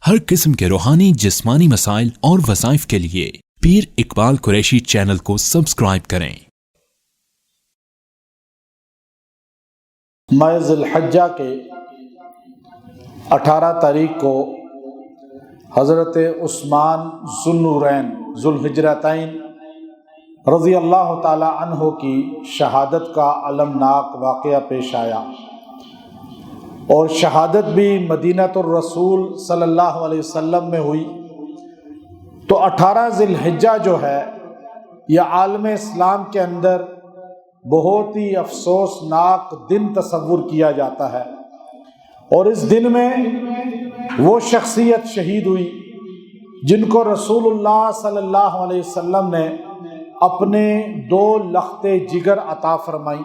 ہر قسم کے روحانی جسمانی مسائل اور وظائف کے لیے پیر اقبال قریشی چینل کو سبسکرائب کریں۔ ماہ ذی الحجہ کے 18 تاریخ کو حضرت عثمان ذو النورین ذو الہجرتین رضی اللہ تعالی عنہ کی شہادت کا المناک واقعہ پیش آیا، اور شہادت بھی مدینۃ الرسول صلی اللہ علیہ وسلم میں ہوئی۔ تو 18 ذی الحجہ جو ہے یہ عالم اسلام کے اندر بہت ہی افسوسناک دن تصور کیا جاتا ہے، اور اس دن میں وہ شخصیت شہید ہوئی جن کو رسول اللہ صلی اللہ علیہ وسلم نے اپنے 2 لخت جگر عطا فرمائی۔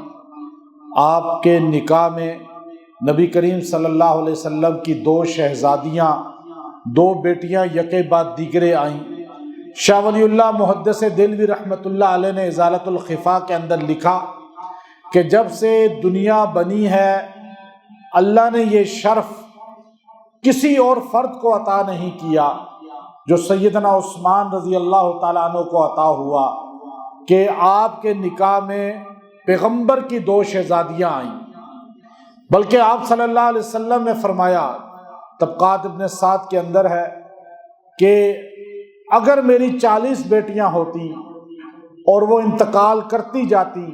آپ کے نکاح میں نبی کریم صلی اللہ علیہ وسلم کی 2 شہزادیاں، 2 بیٹیاں یکے بعد دیگرے آئیں۔ شاہ ولی اللہ محدث دہلوی رحمۃ اللہ علیہ نے ازالۃ الخفا کے اندر لکھا کہ جب سے دنیا بنی ہے اللہ نے یہ شرف کسی اور فرد کو عطا نہیں کیا جو سیدنا عثمان رضی اللہ تعالیٰ عنہ کو عطا ہوا کہ آپ کے نکاح میں پیغمبر کی 2 شہزادیاں آئیں، بلکہ آپ صلی اللہ علیہ وسلم نے فرمایا، طبقات ابن سعد کے اندر ہے کہ اگر میری 40 بیٹیاں ہوتی اور وہ انتقال کرتی جاتی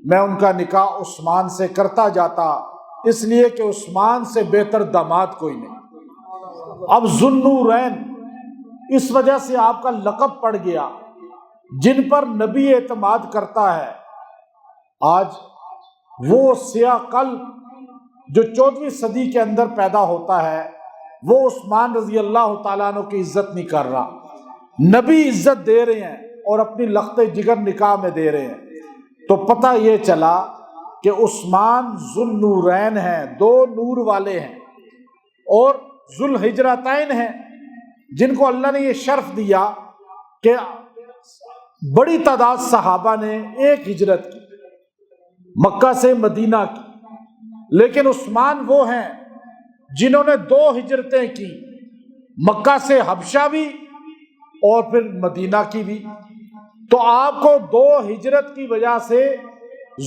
میں ان کا نکاح عثمان سے کرتا جاتا، اس لیے کہ عثمان سے بہتر داماد کوئی نہیں۔ اب ذو النورین اس وجہ سے آپ کا لقب پڑ گیا، جن پر نبی اعتماد کرتا ہے۔ آج وہ سیاہ قلب جو 14ویں صدی کے اندر پیدا ہوتا ہے وہ عثمان رضی اللہ تعالیٰ عنہ کی عزت نہیں کر رہا۔ نبی عزت دے رہے ہیں اور اپنی لخت جگر نکاح میں دے رہے ہیں، تو پتہ یہ چلا کہ عثمان ذو النورین ہیں، 2 نور والے ہیں، اور ذو الہجرتین ہیں جن کو اللہ نے یہ شرف دیا کہ بڑی تعداد صحابہ نے ایک ہجرت کی، مکہ سے مدینہ کی، لیکن عثمان وہ ہیں جنہوں نے 2 ہجرتیں کی، مکہ سے حبشہ بھی اور پھر مدینہ کی بھی۔ تو آپ کو 2 ہجرت کی وجہ سے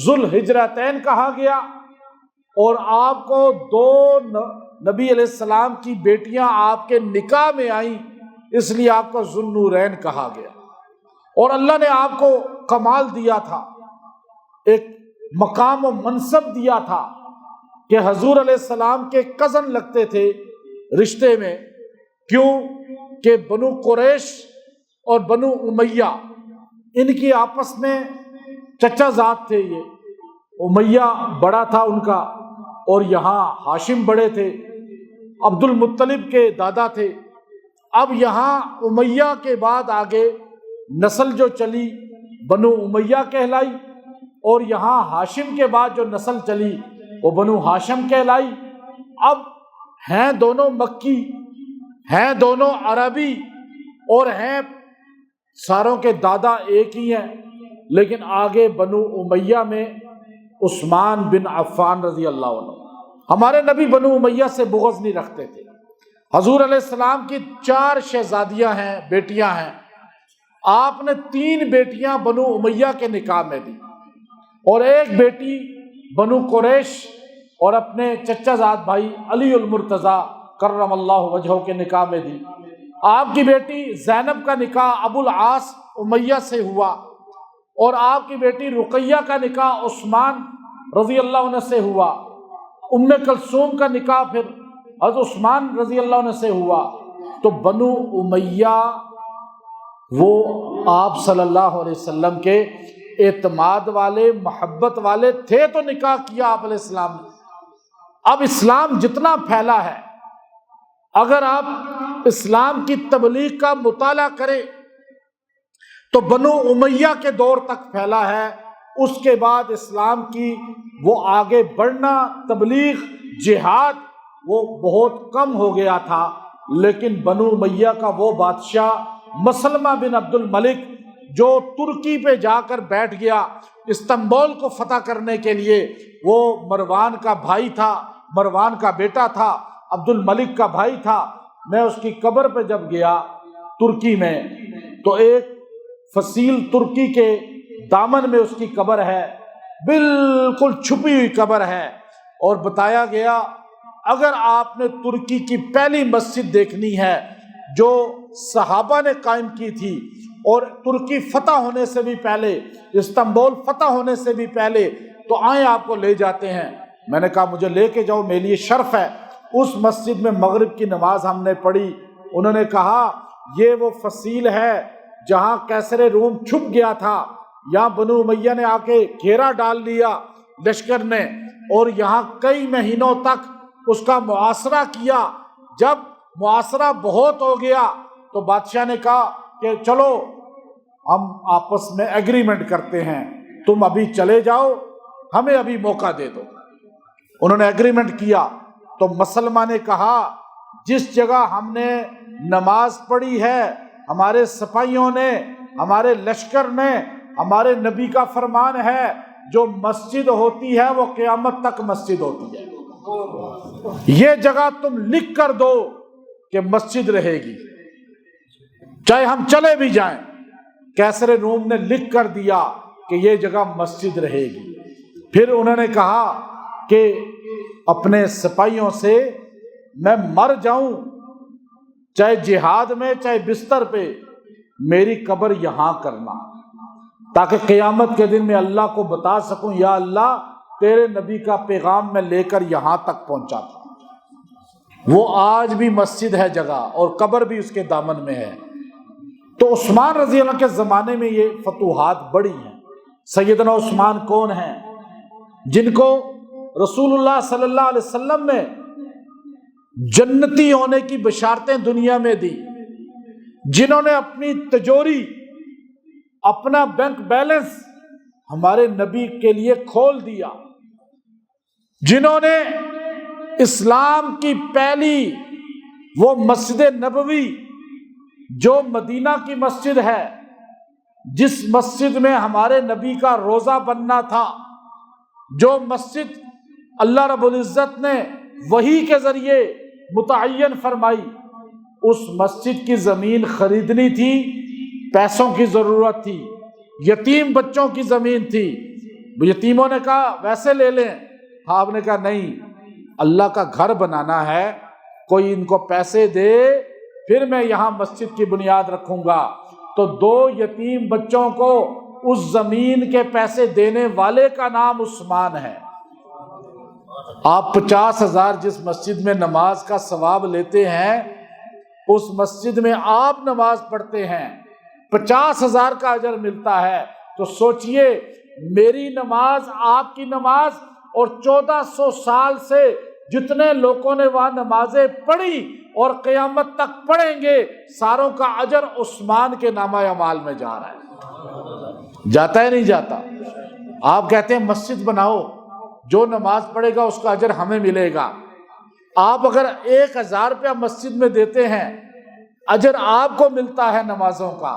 ذو الہجرتین کہا گیا، اور آپ کو 2 نبی علیہ السلام کی بیٹیاں آپ کے نکاح میں آئیں، اس لیے آپ کو ذو النورین کہا گیا۔ اور اللہ نے آپ کو کمال دیا تھا، ایک مقام و منصب دیا تھا کہ حضور علیہ السلام کے کزن لگتے تھے رشتے میں۔ کیوں کہ بنو قریش اور بنو امیہ ان کی آپس میں چچا زاد تھے۔ یہ امیہ بڑا تھا ان کا، اور یہاں ہاشم بڑے تھے، عبد المطلب کے دادا تھے۔ اب یہاں امیہ کے بعد آگے نسل جو چلی بنو امیہ کہلائی، اور یہاں ہاشم کے بعد جو نسل چلی وہ بنو ہاشم کہلائی۔ اب ہیں دونوں مکی، ہیں دونوں عربی، اور ہیں ساروں کے دادا ایک ہی ہیں، لیکن آگے بنو امیہ میں عثمان بن عفان رضی اللہ عنہ۔ ہمارے نبی بنو امیہ سے بغض نہیں رکھتے تھے۔ حضور علیہ السلام کی 4 شہزادیاں ہیں، بیٹیاں ہیں، آپ نے 3 بیٹیاں بنو امیہ کے نکاح میں دی، اور 1 بیٹی بنو قریش اور اپنے چچا زاد بھائی علی المرتضیٰ کرم اللہ وجہہ کے نکاح میں دی۔ آپ کی بیٹی زینب کا نکاح ابو العاص امیہ سے ہوا، اور آپ کی بیٹی رقیہ کا نکاح عثمان رضی اللہ عنہ سے ہوا۔ ام کلثوم کا نکاح پھر حضرت عثمان رضی اللہ عنہ سے ہوا۔ تو بنو امیہ وہ آپ صلی اللہ علیہ وسلم کے اعتماد والے، محبت والے تھے، تو نکاح کیا آپ علیہ السلام نے۔ اب اسلام جتنا پھیلا ہے، اگر آپ اسلام کی تبلیغ کا مطالعہ کریں تو بنو امیہ کے دور تک پھیلا ہے۔ اس کے بعد اسلام کی وہ آگے بڑھنا، تبلیغ، جہاد، وہ بہت کم ہو گیا تھا۔ لیکن بنو امیہ کا وہ بادشاہ مسلمہ بن عبد الملک جو ترکی پہ جا کر بیٹھ گیا استنبول کو فتح کرنے کے لیے، وہ مروان کا بھائی تھا، مروان کا بیٹا تھا، عبد الملک کا بھائی تھا۔ میں اس کی قبر پہ جب گیا ترکی میں، تو ایک فصیل ترکی کے دامن میں اس کی قبر ہے، بالکل چھپی ہوئی قبر ہے، اور بتایا گیا اگر آپ نے ترکی کی پہلی مسجد دیکھنی ہے جو صحابہ نے قائم کی تھی، اور ترکی فتح ہونے سے بھی پہلے، استنبول فتح ہونے سے بھی پہلے، تو آئیں آپ کو لے جاتے ہیں۔ میں نے کہا مجھے لے کے جاؤ، میرے لیے شرف ہے۔ اس مسجد میں مغرب کی نماز ہم نے پڑھی۔ انہوں نے کہا یہ وہ فصیل ہے جہاں کیسر روم چھپ گیا تھا، یہاں بنو امیہ نے آ کے گھیرا ڈال لیا لشکر نے، اور یہاں کئی مہینوں تک اس کا محاصرہ کیا۔ جب محاصرہ بہت ہو گیا تو بادشاہ نے کہا کہ چلو ہم آپس میں ایگریمنٹ کرتے ہیں، تم ابھی چلے جاؤ، ہمیں ابھی موقع دے دو۔ انہوں نے ایگریمنٹ کیا۔ تو مسلمہ نے کہا جس جگہ ہم نے نماز پڑھی ہے، ہمارے سپاہیوں نے، ہمارے لشکر نے، ہمارے نبی کا فرمان ہے جو مسجد ہوتی ہے وہ قیامت تک مسجد ہوتی ہے، یہ جگہ تم لکھ کر دو کہ مسجد رہے گی چاہے ہم چلے بھی جائیں۔ کیسر روم نے لکھ کر دیا کہ یہ جگہ مسجد رہے گی۔ پھر انہوں نے کہا کہ اپنے سپاہیوں سے میں مر جاؤں چاہے جہاد میں چاہے بستر پہ، میری قبر یہاں کرنا، تاکہ قیامت کے دن میں اللہ کو بتا سکوں یا اللہ تیرے نبی کا پیغام میں لے کر یہاں تک پہنچا تھا۔ وہ آج بھی مسجد ہے جگہ، اور قبر بھی اس کے دامن میں ہے۔ تو عثمان رضی اللہ کے زمانے میں یہ فتوحات بڑی ہیں۔ سیدنا عثمان کون ہیں؟ جن کو رسول اللہ صلی اللہ علیہ وسلم نے جنتی ہونے کی بشارتیں دنیا میں دی، جنہوں نے اپنی تجوری، اپنا بینک بیلنس ہمارے نبی کے لیے کھول دیا، جنہوں نے اسلام کی پہلی وہ مسجد نبوی جو مدینہ کی مسجد ہے، جس مسجد میں ہمارے نبی کا روزہ بننا تھا، جو مسجد اللہ رب العزت نے وحی کے ذریعے متعین فرمائی، اس مسجد کی زمین خریدنی تھی، پیسوں کی ضرورت تھی، یتیم بچوں کی زمین تھی۔ یتیموں نے کہا ویسے لے لیں، آپ نے کہا نہیں، اللہ کا گھر بنانا ہے، کوئی ان کو پیسے دے پھر میں یہاں مسجد کی بنیاد رکھوں گا۔ تو 2 یتیم بچوں کو اس زمین کے پیسے دینے والے کا نام عثمان ہے۔ آپ 50,000 جس مسجد میں نماز کا ثواب لیتے ہیں، اس مسجد میں آپ نماز پڑھتے ہیں، 50,000 کا اجر ملتا ہے۔ تو سوچئے میری نماز، آپ کی نماز، اور 1400 سال سے جتنے لوگوں نے وہاں نمازیں پڑھی اور قیامت تک پڑھیں گے، ساروں کا اجر عثمان کے نامہ اعمال میں جا رہا ہے۔ جاتا ہے نہیں جاتا؟ آپ کہتے ہیں مسجد بناؤ، جو نماز پڑھے گا اس کا اجر ہمیں ملے گا۔ آپ اگر 1000 روپیہ مسجد میں دیتے ہیں، اجر آپ کو ملتا ہے نمازوں کا۔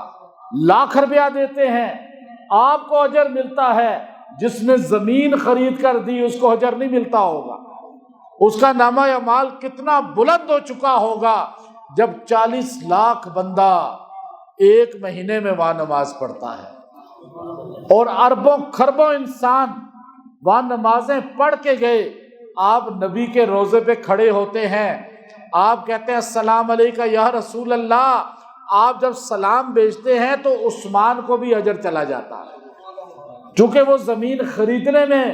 1,00,000 روپیہ دیتے ہیں، آپ کو اجر ملتا ہے۔ جس نے زمین خرید کر دی اس کو اجر نہیں ملتا ہوگا۔ اس کا نامہ اعمال کتنا بلند ہو چکا ہوگا جب 40 لاکھ بندہ ایک مہینے میں وہاں نماز پڑھتا ہے، اور اربوں خربوں انسان وہاں نمازیں پڑھ کے گئے۔ آپ نبی کے روضے پہ کھڑے ہوتے ہیں، آپ کہتے ہیں السلام علیکہ یا رسول اللہ، آپ جب سلام بھیجتے ہیں تو عثمان کو بھی اجر چلا جاتا ہے، چونکہ وہ زمین خریدنے میں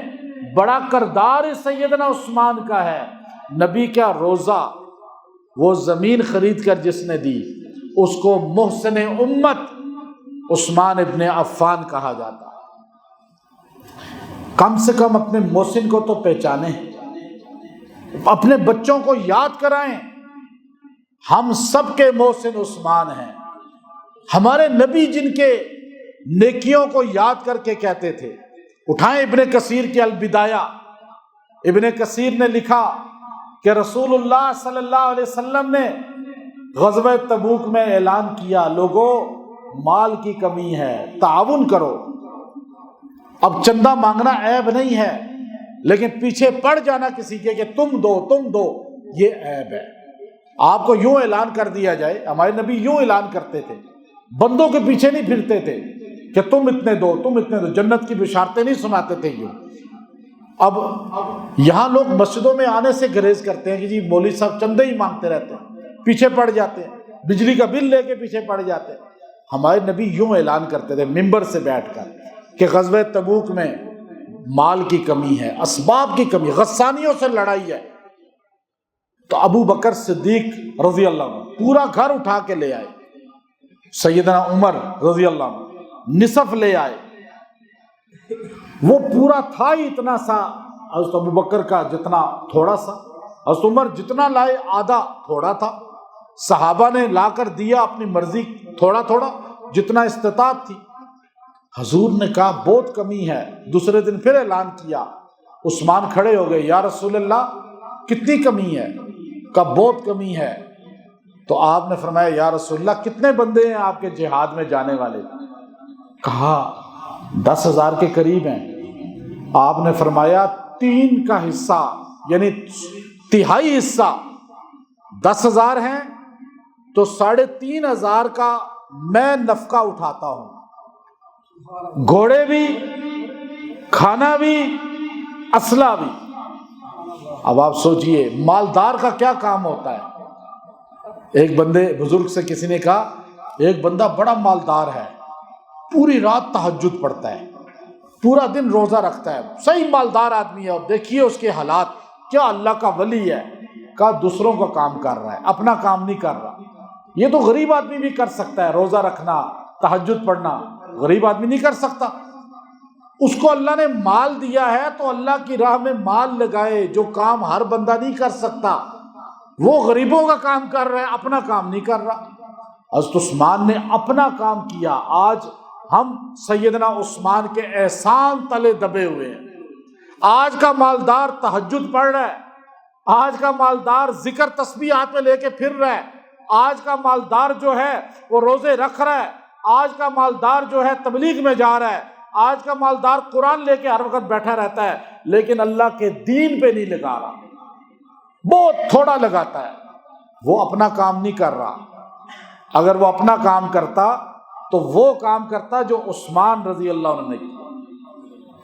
بڑا کردار سیدنا عثمان کا ہے۔ نبی کا روزہ وہ زمین خرید کر جس نے دی، اس کو محسن امت عثمان ابن عفان کہا جاتا ہے۔ کم سے کم اپنے محسن کو تو پہچانیں، اپنے بچوں کو یاد کرائیں۔ ہم سب کے محسن عثمان ہیں۔ ہمارے نبی جن کے نیکیوں کو یاد کر کے کہتے تھے، اٹھائیں ابن کثیر کی البدایہ۔ ابن کثیر نے لکھا کہ رسول اللہ صلی اللہ علیہ وسلم نے غزوہ تبوک میں اعلان کیا، لوگوں مال کی کمی ہے، تعاون کرو۔ اب چندہ مانگنا عیب نہیں ہے، لیکن پیچھے پڑ جانا کسی کے کہ تم دو یہ عیب ہے۔ آپ کو یوں اعلان کر دیا جائے، ہمارے نبی یوں اعلان کرتے تھے، بندوں کے پیچھے نہیں پھرتے تھے کہ تم اتنے دو تم اتنے دو، جنت کی بشارتیں نہیں سناتے تھے یوں۔ اب یہاں لوگ مسجدوں میں آنے سے گریز کرتے ہیں کہ جی مولوی صاحب چندے ہی مانگتے رہتے ہیں، پیچھے پڑ جاتے ہیں، بجلی کا بل لے کے پیچھے پڑ جاتے ہیں۔ ہمارے نبی یوں اعلان کرتے تھے ممبر سے بیٹھ کر کہ غزوہ تبوک میں مال کی کمی ہے، اسباب کی کمی، غسانیوں سے لڑائی ہے، تو ابو بکر صدیق رضی اللہ عنہ پورا گھر اٹھا کے لے آئے، سیدنا عمر رضی اللہ عنہ نصف لے آئے، وہ پورا تھا ہی اتنا سا، حضرت ابو بکر کا جتنا تھوڑا سا، حضرت عمر جتنا لائے آدھا تھوڑا تھا، صحابہ نے لا کر دیا اپنی مرضی تھوڑا تھوڑا جتنا استطاعت تھی۔ حضور نے کہا بہت کمی ہے، دوسرے دن پھر اعلان کیا، عثمان کھڑے ہو گئے، یا رسول اللہ کتنی کمی ہے؟ کہا بہت کمی ہے۔ تو آپ نے فرمایا یا رسول اللہ کتنے بندے ہیں آپ کے جہاد میں جانے والے؟ کہا 10,000 کے قریب ہیں۔ آپ نے فرمایا 3 کا حصہ یعنی تہائی حصہ 10,000 ہیں تو 3,500 کا میں نفقہ اٹھاتا ہوں، گھوڑے بھی، کھانا بھی، اسلحہ بھی۔ اب آپ سوچئے مالدار کا کیا کام ہوتا ہے۔ ایک بندے بزرگ سے کسی نے کہا ایک بندہ بڑا مالدار ہے، پوری رات تہجد پڑھتا ہے، پورا دن روزہ رکھتا ہے، صحیح مالدار آدمی ہے، اور دیکھیے اس کے حالات، کیا اللہ کا ولی ہے۔ کہا دوسروں کا کام کر رہا ہے، اپنا کام نہیں کر رہا۔ یہ تو غریب آدمی بھی کر سکتا ہے، روزہ رکھنا، تہجد پڑھنا، غریب آدمی نہیں کر سکتا۔ اس کو اللہ نے مال دیا ہے تو اللہ کی راہ میں مال لگائے، جو کام ہر بندہ نہیں کر سکتا، وہ غریبوں کا کام کر رہا ہے، اپنا کام نہیں کر رہا۔ حضرت عثمان نے اپنا کام کیا۔ آج ہم سیدنا عثمان کے احسان تلے دبے ہوئے ہیں۔ آج کا مالدار تہجد پڑھ رہا ہے، آج کا مالدار ذکر تسبیح ہاتھ میں لے کے پھر رہا ہے، آج کا مالدار جو ہے وہ روزے رکھ رہا ہے، آج کا مالدار جو ہے تبلیغ میں جا رہا ہے، آج کا مالدار قرآن لے کے ہر وقت بیٹھا رہتا ہے، لیکن اللہ کے دین پہ نہیں لگا رہا، بہت تھوڑا لگاتا ہے، وہ اپنا کام نہیں کر رہا۔ اگر وہ اپنا کام کرتا تو وہ کام کرتا جو عثمان رضی اللہ عنہ نے کیا۔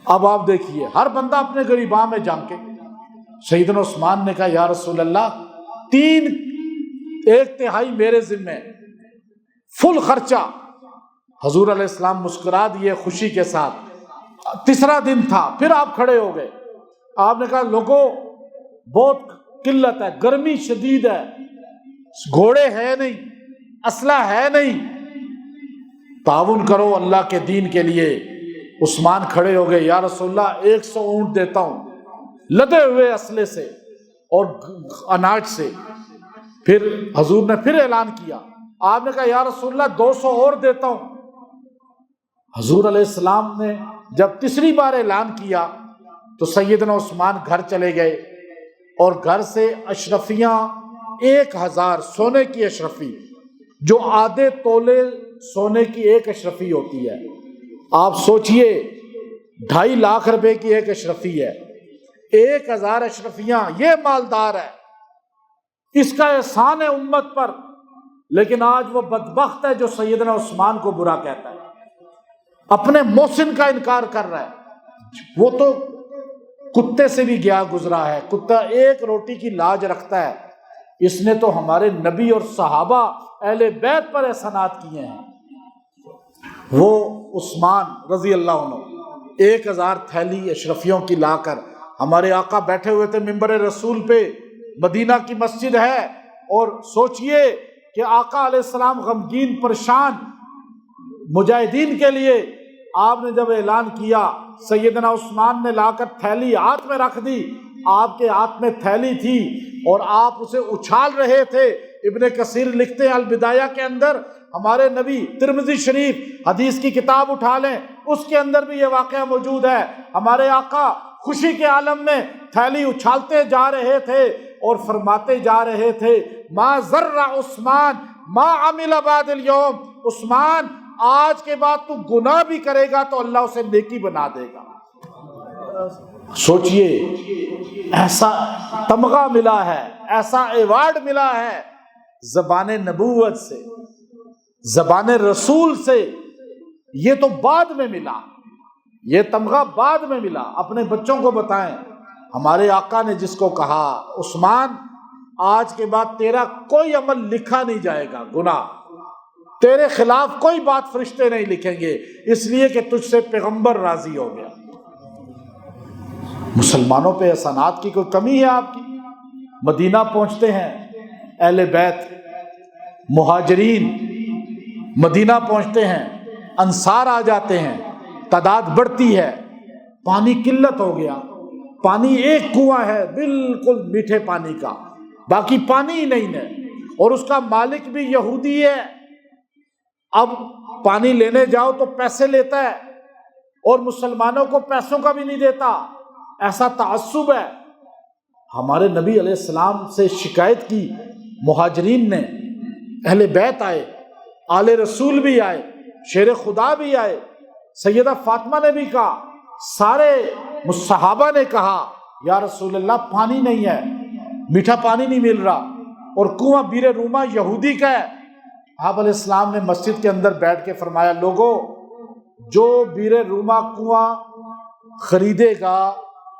اب آپ دیکھیے ہر بندہ اپنے غریباں میں جھانکے۔ سیدنا عثمان نے کہا یا رسول اللہ 1/3 میرے ذمہ، فل خرچہ۔ حضور علیہ السلام مسکرا دیے خوشی کے ساتھ۔ تیسرا دن تھا، پھر آپ کھڑے ہو گئے، آپ نے کہا لوگوں بہت قلت ہے، گرمی شدید ہے، گھوڑے ہے نہیں، اسلحہ ہے نہیں، تعاون کرو اللہ کے دین کے لیے۔ عثمان کھڑے ہو گئے، یا رسول اللہ 100 اونٹ دیتا ہوں، لدے ہوئے اسلحے سے اور اناج سے۔ پھر حضور نے پھر اعلان کیا، آپ نے کہا یا رسول اللہ 200 اور دیتا ہوں۔ حضور علیہ السلام نے جب تیسری بار اعلان کیا تو سیدنا عثمان گھر چلے گئے، اور گھر سے اشرفیاں 1000 سونے کی اشرفی، جو آدھے تولے سونے کی ایک اشرفی ہوتی ہے، آپ سوچئے 2.5 لاکھ روپے کی ایک اشرفی ہے، 1000 اشرفیاں، یہ مالدار ہے، اس کا احسان ہے امت پر۔ لیکن آج وہ بدبخت ہے جو سیدنا عثمان کو برا کہتا ہے، اپنے محسن کا انکار کر رہا ہے۔ وہ تو کتے سے بھی گیا گزرا ہے، کتا ایک روٹی کی لاج رکھتا ہے، اس نے تو ہمارے نبی اور صحابہ اہل بیت پر احسانات کیے ہیں۔ وہ عثمان رضی اللہ عنہ 1000 تھیلی اشرفیوں کی لا کر، ہمارے آقا بیٹھے ہوئے تھے ممبر رسول پہ، مدینہ کی مسجد ہے، اور سوچئے کہ آقا علیہ السلام غمگین پریشان مجاہدین کے لیے، آپ نے جب اعلان کیا سیدنا عثمان نے لا کر تھیلی ہاتھ میں رکھ دی، آپ کے ہاتھ میں تھیلی تھی اور آپ اسے اچھال رہے تھے۔ ابن کثیر لکھتے ہیں البدایہ کے اندر، ہمارے نبی ترمذی شریف حدیث کی کتاب اٹھا لیں، اس کے اندر بھی یہ واقعہ موجود ہے، ہمارے آقا خوشی کے عالم میں تھیلی اچھالتے جا رہے تھے اور فرماتے جا رہے تھے ما ضر عثمان ما عمل بعد اليوم، عثمان آج کے بعد تو گناہ بھی کرے گا تو اللہ اسے نیکی بنا دے گا۔ سوچئے ایسا تمغہ ملا ہے، ایسا ایوارڈ ملا ہے زبان نبوت سے، زبان رسول سے، یہ تو بعد میں ملا، یہ تمغہ بعد میں ملا۔ اپنے بچوں کو بتائیں، ہمارے آقا نے جس کو کہا عثمان آج کے بعد تیرا کوئی عمل لکھا نہیں جائے گا گناہ، تیرے خلاف کوئی بات فرشتے نہیں لکھیں گے، اس لیے کہ تجھ سے پیغمبر راضی ہو گیا۔ مسلمانوں پہ احسانات کی کوئی کمی ہے آپ کی؟ مدینہ پہنچتے ہیں اہل بیت، مہاجرین مدینہ پہنچتے ہیں، انصار آ جاتے ہیں، تعداد بڑھتی ہے، پانی قلت ہو گیا، پانی ایک کنواں ہے بالکل میٹھے پانی کا، باقی پانی ہی نہیں ہے، اور اس کا مالک بھی یہودی ہے۔ اب پانی لینے جاؤ تو پیسے لیتا ہے، اور مسلمانوں کو پیسوں کا بھی نہیں دیتا، ایسا تعصب ہے۔ ہمارے نبی علیہ السلام سے شکایت کی مہاجرین نے، اہل بیت آئے، آل رسول بھی آئے، شیر خدا بھی آئے، سیدہ فاطمہ نے بھی کہا، سارے صحابہ نے کہا یا رسول اللہ پانی نہیں ہے، میٹھا پانی نہیں مل رہا، اور کنواں بیر روما یہودی کا ہے۔ آپ علیہ السلام نے مسجد کے اندر بیٹھ کے فرمایا، لوگوں جو بیر روما کنواں خریدے گا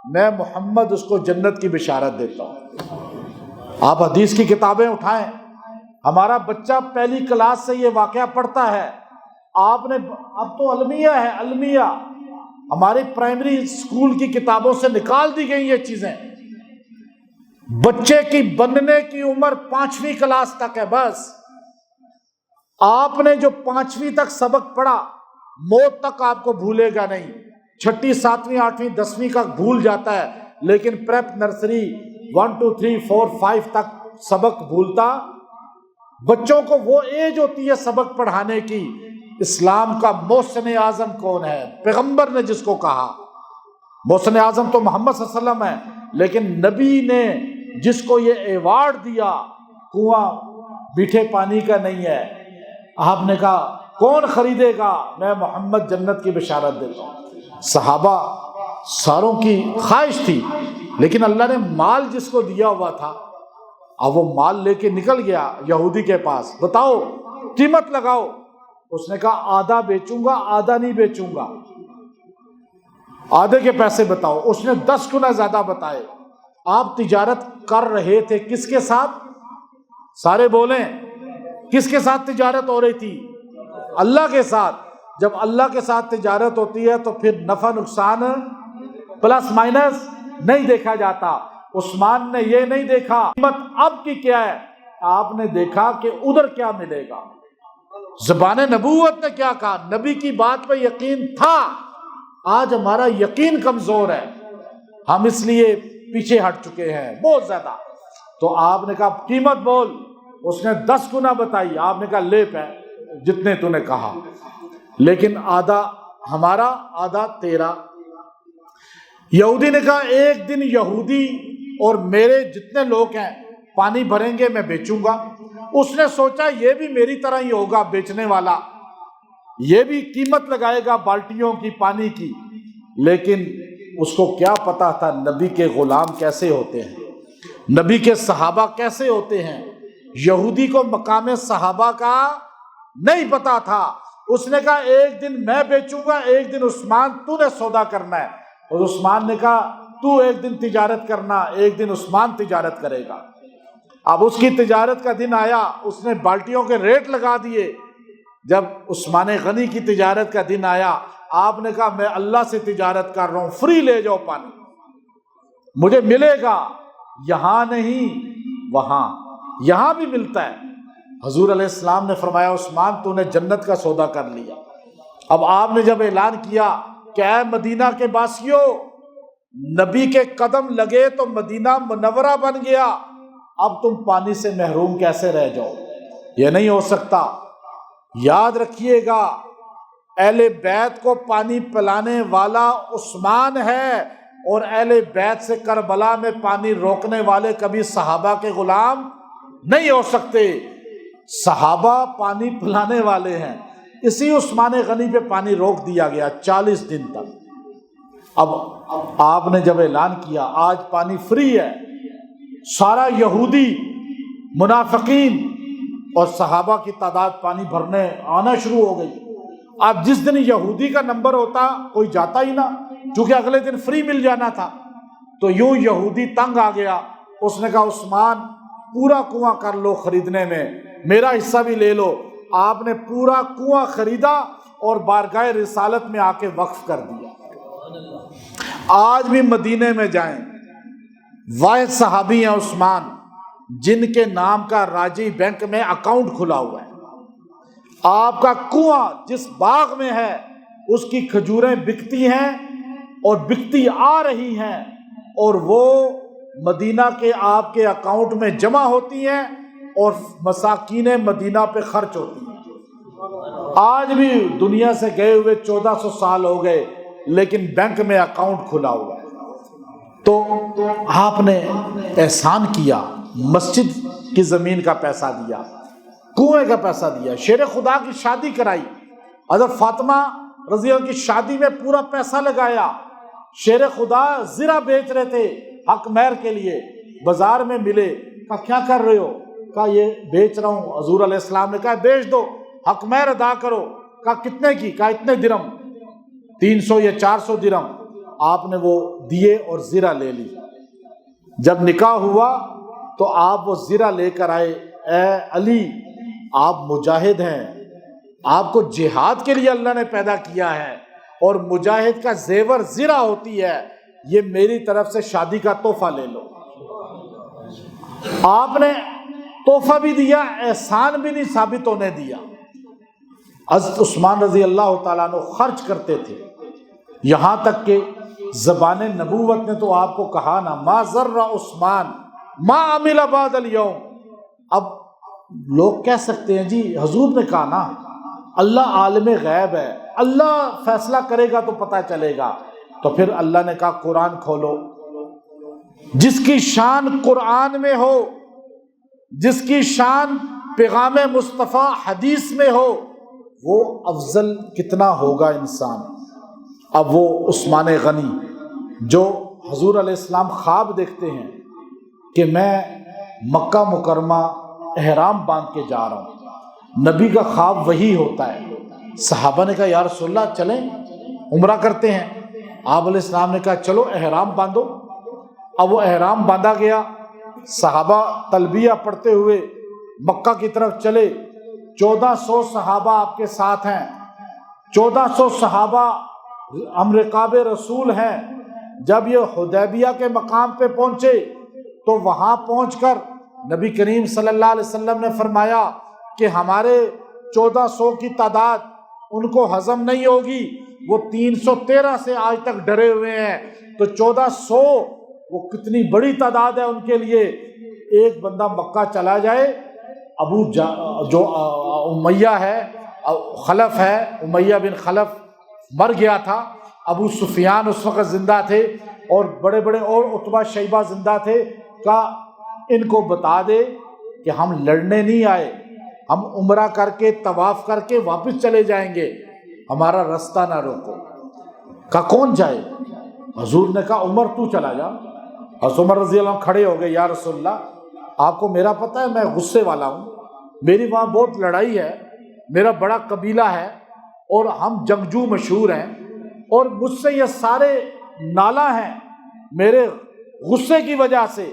میں محمد اس کو جنت کی بشارت دیتا ہوں۔ آپ حدیث کی کتابیں اٹھائیں، ہمارا بچہ پہلی کلاس سے یہ واقعہ پڑھتا ہے۔ آپ نے اب تو المیہ ہے، المیہ ہماری پرائمری اسکول کی کتابوں سے نکال دی گئی یہ چیزیں۔ بچے کی بننے کی عمر 5ویں کلاس تک ہے بس۔ آپ نے جو 5ویں تک سبق پڑھا موت تک آپ کو بھولے گا نہیں، 6ٹھی 7ویں 8ویں 10ویں کا بھول جاتا ہے، لیکن پریپ نرسری 1 2 3 4 5 تک سبق بھولتا۔ بچوں کو وہ ایج ہوتی ہے سبق پڑھانے کی۔ اسلام کا محسن اعظم کون ہے؟ پیغمبر نے جس کو کہا، محسن اعظم تو محمد صلی اللہ علیہ وسلم ہے، لیکن نبی نے جس کو یہ ایوارڈ دیا، کنواں میٹھے پانی کا نہیں ہے، آپ نے کہا کون خریدے گا؟ میں محمد جنت کی بشارت دیتا ہوں۔ صحابہ ساروں کی خواہش تھی، لیکن اللہ نے مال جس کو دیا ہوا تھا، اب وہ مال لے کے نکل گیا یہودی کے پاس، بتاؤ قیمت لگاؤ۔ اس نے کہا آدھا بیچوں گا، آدھا نہیں بیچوں گا، آدھے کے پیسے بتاؤ۔ اس نے 10 گنا زیادہ بتائے۔ آپ تجارت کر رہے تھے کس کے ساتھ؟ سارے بولیں، کس کے ساتھ تجارت ہو رہی تھی؟ اللہ کے ساتھ۔ جب اللہ کے ساتھ تجارت ہوتی ہے تو پھر نفع نقصان پلس مائنس نہیں دیکھا جاتا۔ عثمان نے یہ نہیں دیکھا قیمت اب کی کیا ہے، آپ نے دیکھا کہ ادھر کیا ملے گا۔ زبان نبوت نے کیا کہا، نبی کی بات پہ یقین تھا۔ آج ہمارا یقین کمزور ہے، ہم اس لیے پیچھے ہٹ چکے ہیں بہت زیادہ۔ تو آپ نے کہا قیمت بول، اس نے 10 گنا بتائی۔ آپ نے کہا لے پہ جتنے تو نے کہا، لیکن آدھا ہمارا آدھا تیرا۔ یہودی نے کہا ایک دن یہودی اور میرے جتنے لوگ ہیں پانی بھریں گے میں بیچوں گا۔ اس نے سوچا یہ بھی میری طرح ہی ہوگا بیچنے والا، یہ بھی قیمت لگائے گا بالٹیوں کی پانی کی، لیکن اس کو کیا پتا تھا نبی کے غلام کیسے ہوتے ہیں، نبی کے صحابہ کیسے ہوتے ہیں۔ یہودی کو مقام صحابہ کا نہیں پتا تھا۔ اس نے کہا ایک دن میں بیچوں گا، ایک دن عثمان تو نے سودا کرنا ہے، اور عثمان نے کہا تو ایک دن تجارت کرنا، ایک دن عثمان تجارت کرے گا۔ اب اس کی تجارت کا دن آیا، اس نے بالٹیوں کے ریٹ لگا دیے۔ جب عثمان غنی کی تجارت کا دن آیا، آپ نے کہا میں اللہ سے تجارت کر رہا ہوں، فری لے جاؤ پانی، مجھے ملے گا، یہاں نہیں وہاں، یہاں بھی ملتا ہے۔ حضور علیہ السلام نے فرمایا عثمان تو نے جنت کا سودا کر لیا۔ اب آپ نے جب اعلان کیا کہ اے مدینہ کے باسیوں، نبی کے قدم لگے تو مدینہ منورہ بن گیا، اب تم پانی سے محروم کیسے رہ جاؤ؟ یہ نہیں ہو سکتا۔ یاد رکھیے گا اہل بیت کو پانی پلانے والا عثمان ہے، اور اہل بیت سے کربلا میں پانی روکنے والے کبھی صحابہ کے غلام نہیں ہو سکتے۔ صحابہ پانی پلانے والے ہیں، اسی عثمان غنی پہ پانی روک دیا گیا 40 دن تک۔ اب آپ نے جب اعلان کیا آج پانی فری ہے، سارا یہودی منافقین اور صحابہ کی تعداد پانی بھرنے آنا شروع ہو گئی۔ اب جس دن یہودی کا نمبر ہوتا کوئی جاتا ہی نہ، چونکہ اگلے دن فری مل جانا تھا۔ تو یوں یہودی تنگ آ گیا، اس نے کہا عثمان پورا کنواں کر لو خریدنے میں، میرا حصہ بھی لے لو۔ آپ نے پورا کنواں خریدا اور بارگاہ رسالت میں آ کے وقف کر دیا۔ آج بھی مدینے میں جائیں، واحد صحابی ہیں عثمان جن کے نام کا راجی بینک میں اکاؤنٹ کھلا ہوا ہے۔ آپ کا کنواں جس باغ میں ہے اس کی کھجوریں بکتی ہیں اور بکتی آ رہی ہیں، اور وہ مدینہ کے آپ کے اکاؤنٹ میں جمع ہوتی ہیں اور مساکین مدینہ پہ خرچ ہوتی ہیں۔ آج بھی دنیا سے گئے ہوئے 1400 سال ہو گئے، لیکن بینک میں اکاؤنٹ کھلا ہوا ہے۔ تو آپ نے احسان کیا، مسجد کی زمین کا پیسہ دیا، کنویں کا پیسہ دیا، شیر خدا کی شادی کرائی، حضرت فاطمہ رضی اللہ کی شادی میں پورا پیسہ لگایا۔ شیر خدا زرہ بیچ رہے تھے حق مہر کے لیے، بازار میں ملے، کہا کیا کر رہے ہو؟ کہا یہ بیچ رہا ہوں۔ حضور علیہ السلام نے کہا بیچ دو، حق مہر ادا کرو۔ کہا کتنے کی؟ کہا اتنے درم، 300 یا 400 درم۔ آپ نے وہ دیے اور زرہ لے لی۔ جب نکاح ہوا تو آپ وہ زرہ لے کر آئے، اے علی آپ مجاہد ہیں، آپ کو جہاد کے لیے اللہ نے پیدا کیا ہے، اور مجاہد کا زیور زرہ ہوتی ہے، یہ میری طرف سے شادی کا تحفہ لے لو۔ آپ نے تحفہ بھی دیا، احسان بھی نہیں ثابت ہونے دیا۔ حضرت عثمان رضی اللہ تعالیٰ عنہ خرچ کرتے تھے، یہاں تک کہ زبان نبوت نے تو آپ کو کہا نا ما ضر عثمان ما عمل بعد اليوم۔ اب لوگ کہہ سکتے ہیں جی حضور نے کہا نا اللہ عالم غیب ہے، اللہ فیصلہ کرے گا تو پتہ چلے گا۔ تو پھر اللہ نے کہا قرآن کھولو، جس کی شان قرآن میں ہو، جس کی شان پیغام مصطفیٰ حدیث میں ہو، وہ افضل کتنا ہوگا انسان۔ اب وہ عثمان غنی جو حضور علیہ السلام خواب دیکھتے ہیں کہ میں مکہ مکرمہ احرام باندھ کے جا رہا ہوں، نبی کا خواب وہی ہوتا ہے۔ صحابہ نے کہا یا رسول اللہ چلیں عمرہ کرتے ہیں۔ آپ علیہ السلام نے کہا چلو احرام باندھو۔ اب وہ احرام باندھا گیا، صحابہ تلبیہ پڑھتے ہوئے مکہ کی طرف چلے۔ 1400 صحابہ آپ کے ساتھ ہیں، 1400 صحابہ ہم رقاب رسول ہیں۔ جب یہ حدیبیہ کے مقام پہ پہنچے تو وہاں پہنچ کر نبی کریم صلی اللہ علیہ وسلم نے فرمایا کہ ہمارے 1400 کی تعداد ان کو ہضم نہیں ہوگی، وہ 313 سے آج تک ڈرے ہوئے ہیں، تو 1400 وہ کتنی بڑی تعداد ہے ان کے لیے۔ ایک بندہ مکہ چلا جائے، جو امیہ ہے، خلف ہے، امیہ بن خلف مر گیا تھا، ابو سفیان اس وقت زندہ تھے، اور بڑے بڑے اور عتبہ شیبہ زندہ تھے، کہا ان کو بتا دے کہ ہم لڑنے نہیں آئے، ہم عمرہ کر کے طواف کر کے واپس چلے جائیں گے، ہمارا راستہ نہ روکو۔ کہا کون جائے؟ حضور نے کہا عمر تو چلا جا۔ حضرت عمر رضی اللہ عنہ کھڑے ہو گئے، یا رسول اللہ آپ کو میرا پتہ ہے میں غصے والا ہوں، میری وہاں بہت لڑائی ہے، میرا بڑا قبیلہ ہے اور ہم جنگجو مشہور ہیں، اور مجھ سے یہ سارے نالا ہیں میرے غصے کی وجہ سے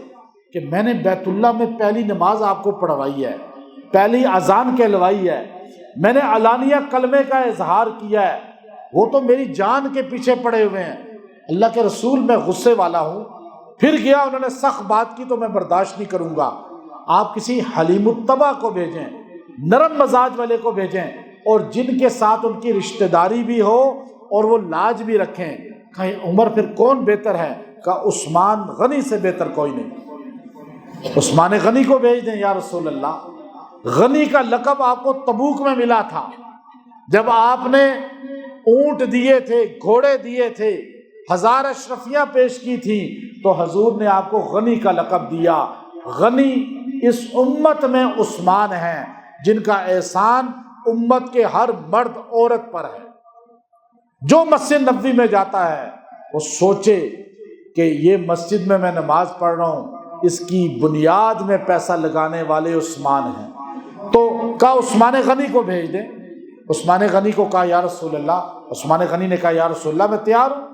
کہ میں نے بیت اللہ میں پہلی نماز آپ کو پڑھوائی ہے، پہلی اذان کہلوائی ہے، میں نے علانیہ کلمے کا اظہار کیا ہے، وہ تو میری جان کے پیچھے پڑے ہوئے ہیں، اللہ کے رسول میں غصے والا ہوں۔ پھر گیا، انہوں نے سخت بات کی تو میں برداشت نہیں کروں گا، آپ کسی حلیم الطبع کو بھیجیں، نرم مزاج والے کو بھیجیں، اور جن کے ساتھ ان کی رشتہ داری بھی ہو اور وہ لاج بھی رکھیں۔ کہیں عمر پھر کون بہتر ہے؟ کہا عثمان غنی سے بہتر کوئی نہیں، عثمان غنی کو بھیج دیں یا رسول اللہ۔ غنی کا لقب آپ کو تبوک میں ملا تھا، جب آپ نے اونٹ دیے تھے، گھوڑے دیے تھے، 1000 اشرفیاں پیش کی تھی، تو حضور نے آپ کو غنی کا لقب دیا۔ غنی اس امت میں عثمان ہیں جن کا احسان امت کے ہر مرد عورت پر ہے۔ جو مسجد نبوی میں جاتا ہے وہ سوچے کہ یہ مسجد میں میں نماز پڑھ رہا ہوں، اس کی بنیاد میں پیسہ لگانے والے عثمان ہیں۔ تو کہا عثمان غنی کو بھیج دیں. عثمان غنی کو کہا یا رسول اللہ. عثمان غنی نے کہا یا رسول اللہ میں تیار ہوں،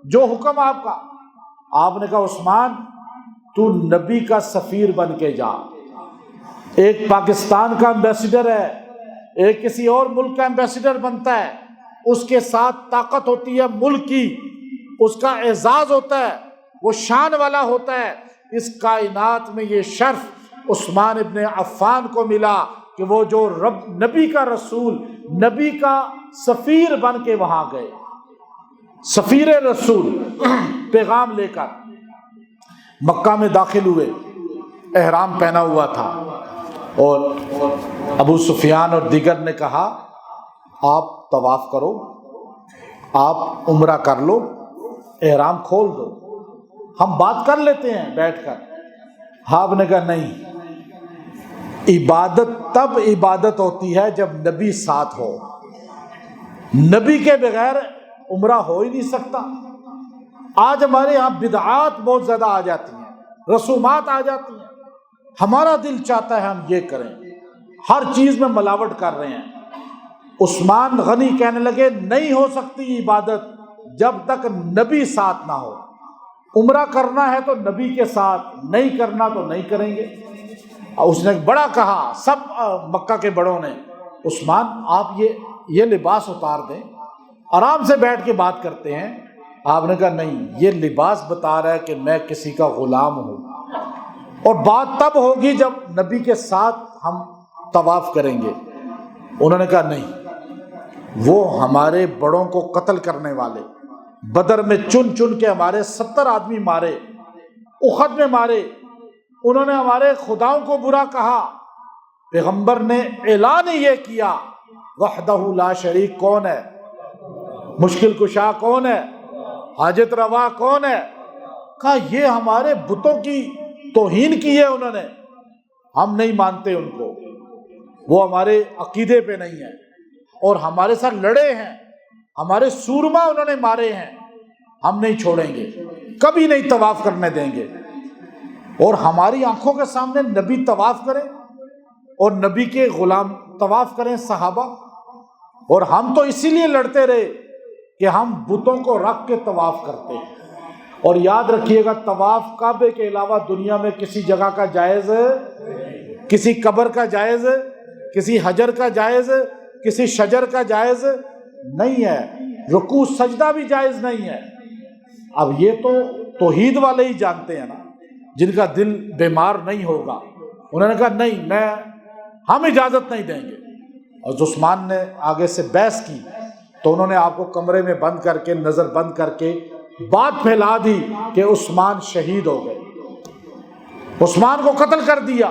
جو حکم آپ کا. آپ نے کہا عثمان تو نبی کا سفیر بن کے جا. ایک پاکستان کا ایمبیسڈر ہے، ایک کسی اور ملک کا ایمبیسڈر بنتا ہے، اس کے ساتھ طاقت ہوتی ہے ملک کی، اس کا اعزاز ہوتا ہے، وہ شان والا ہوتا ہے. اس کائنات میں یہ شرف عثمان ابن عفان کو ملا کہ وہ جو نبی کا رسول، نبی کا سفیر بن کے وہاں گئے. سفیر رسول پیغام لے کر مکہ میں داخل ہوئے. احرام پہنا ہوا تھا اور ابو سفیان اور دیگر نے کہا آپ طواف کرو، آپ عمرہ کر لو، احرام کھول دو، ہم بات کر لیتے ہیں بیٹھ کر. آپ نے کہا نہیں، عبادت تب عبادت ہوتی ہے جب نبی ساتھ ہو. نبی کے بغیر عمرہ ہو ہی نہیں سکتا. آج ہمارے یہاں بدعات بہت زیادہ آ جاتی ہیں، رسومات آ جاتی ہیں، ہمارا دل چاہتا ہے ہم یہ کریں، ہر چیز میں ملاوٹ کر رہے ہیں. عثمان غنی کہنے لگے نہیں ہو سکتی عبادت جب تک نبی ساتھ نہ ہو. عمرہ کرنا ہے تو نبی کے ساتھ، نہیں کرنا تو نہیں کریں گے. اس نے بڑا کہا، سب مکہ کے بڑوں نے عثمان آپ یہ لباس اتار دیں، آرام سے بیٹھ کے بات کرتے ہیں. آپ نے کہا نہیں، یہ لباس بتا رہا ہے کہ میں کسی کا غلام ہوں، اور بات تب ہوگی جب نبی کے ساتھ ہم طواف کریں گے. انہوں نے کہا نہیں، وہ ہمارے بڑوں کو قتل کرنے والے، بدر میں چن چن کے ہمارے 70 آدمی مارے، احد میں مارے، انہوں نے ہمارے خداؤں کو برا کہا. پیغمبر نے اعلان یہ کیا وحدہ لا شریک کون ہے، مشکل کشا کون ہے، حاجت روا کون ہے. کہا یہ ہمارے بتوں کی توہین کی ہے انہوں نے، ہم نہیں مانتے ان کو، وہ ہمارے عقیدے پہ نہیں ہے، اور ہمارے ساتھ لڑے ہیں، ہمارے سورما انہوں نے مارے ہیں، ہم نہیں چھوڑیں گے، کبھی نہیں طواف کرنے دیں گے. اور ہماری آنکھوں کے سامنے نبی طواف کریں اور نبی کے غلام طواف کریں صحابہ. اور ہم تو اسی لیے لڑتے رہے کہ ہم بتوں کو رکھ کے طواف کرتے ہیں. اور یاد رکھیے گا طواف کعبے کے علاوہ دنیا میں کسی جگہ کا جائز، کسی قبر کا جائز، کسی حجر کا جائز، کسی شجر کا جائز نہیں ہے. رکوع سجدہ بھی جائز نہیں ہے. اب یہ تو توحید والے ہی جانتے ہیں نا، جن کا دل بیمار نہیں ہوگا. انہوں نے کہا نہیں، ہم اجازت نہیں دیں گے. اور عثمان نے آگے سے بحث کی تو انہوں نے آپ کو کمرے میں بند کر کے، نظر بند کر کے بات پھیلا دی کہ عثمان شہید ہو گئے، عثمان کو قتل کر دیا.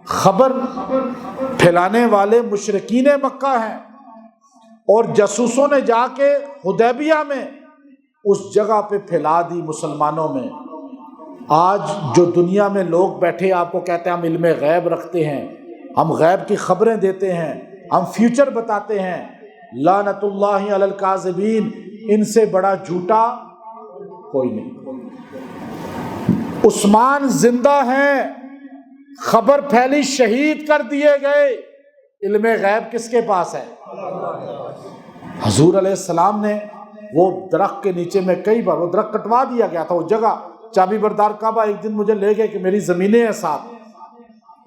خبر پھیلانے والے مشرکین مکہ ہیں، اور جاسوسوں نے جا کے حدیبیہ میں اس جگہ پہ پھیلا دی مسلمانوں میں. آج جو دنیا میں لوگ بیٹھے آپ کو کہتے ہیں ہم علم غیب رکھتے ہیں، ہم غیب کی خبریں دیتے ہیں، ہم فیوچر بتاتے ہیں، لعنت اللہ علی الکاذبین، ان سے بڑا جھوٹا کوئی نہیں. عثمان زندہ ہیں، خبر پھیلی شہید کر دیے گئے، علم غیب کس کے پاس ہے؟ حضور علیہ السلام نے وہ درخت کے نیچے میں کئی بار، وہ درخت کٹوا دیا گیا تھا، وہ جگہ چابی بردار کعبہ ایک دن مجھے لے گئے کہ میری زمینیں ہیں ساتھ،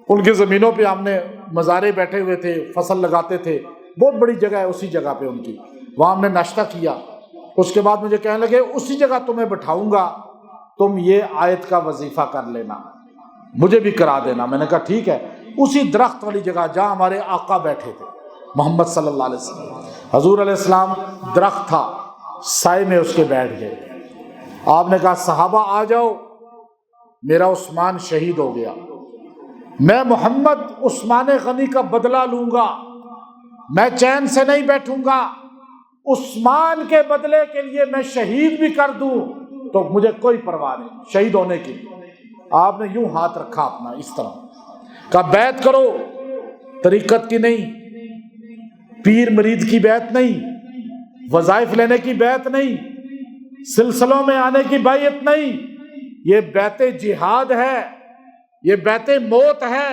ان کی زمینوں پہ ہم نے مزارے بیٹھے ہوئے تھے، فصل لگاتے تھے، بہت بڑی جگہ ہے اسی جگہ پہ ان کی، وہاں ہم نے ناشتہ کیا. اس کے بعد مجھے کہنے لگے اسی جگہ تمہیں بٹھاؤں گا، تم یہ آیت کا وظیفہ کر لینا، مجھے بھی کرا دینا. میں نے کہا ٹھیک ہے. اسی درخت والی جگہ جہاں ہمارے آقا بیٹھے تھے محمد صلی اللہ علیہ وسلم، حضور علیہ السلام درخت تھا، سائے میں اس کے بیٹھ گئے. آپ نے کہا صحابہ آ جاؤ، میرا عثمان شہید ہو گیا، میں محمد عثمان غنی کا بدلہ لوں گا، میں چین سے نہیں بیٹھوں گا، عثمان کے بدلے کے لیے میں شہید بھی کر دوں تو مجھے کوئی پرواہ نہیں شہید ہونے کی. آپ نے یوں ہاتھ رکھا اپنا اس طرح، کہا بیعت کرو، طریقت کی نہیں، پیر مرید کی بیعت نہیں، وظائف لینے کی بیعت نہیں، سلسلوں میں آنے کی بیعت نہیں، یہ بیعت جہاد ہے، یہ بیعت موت ہے،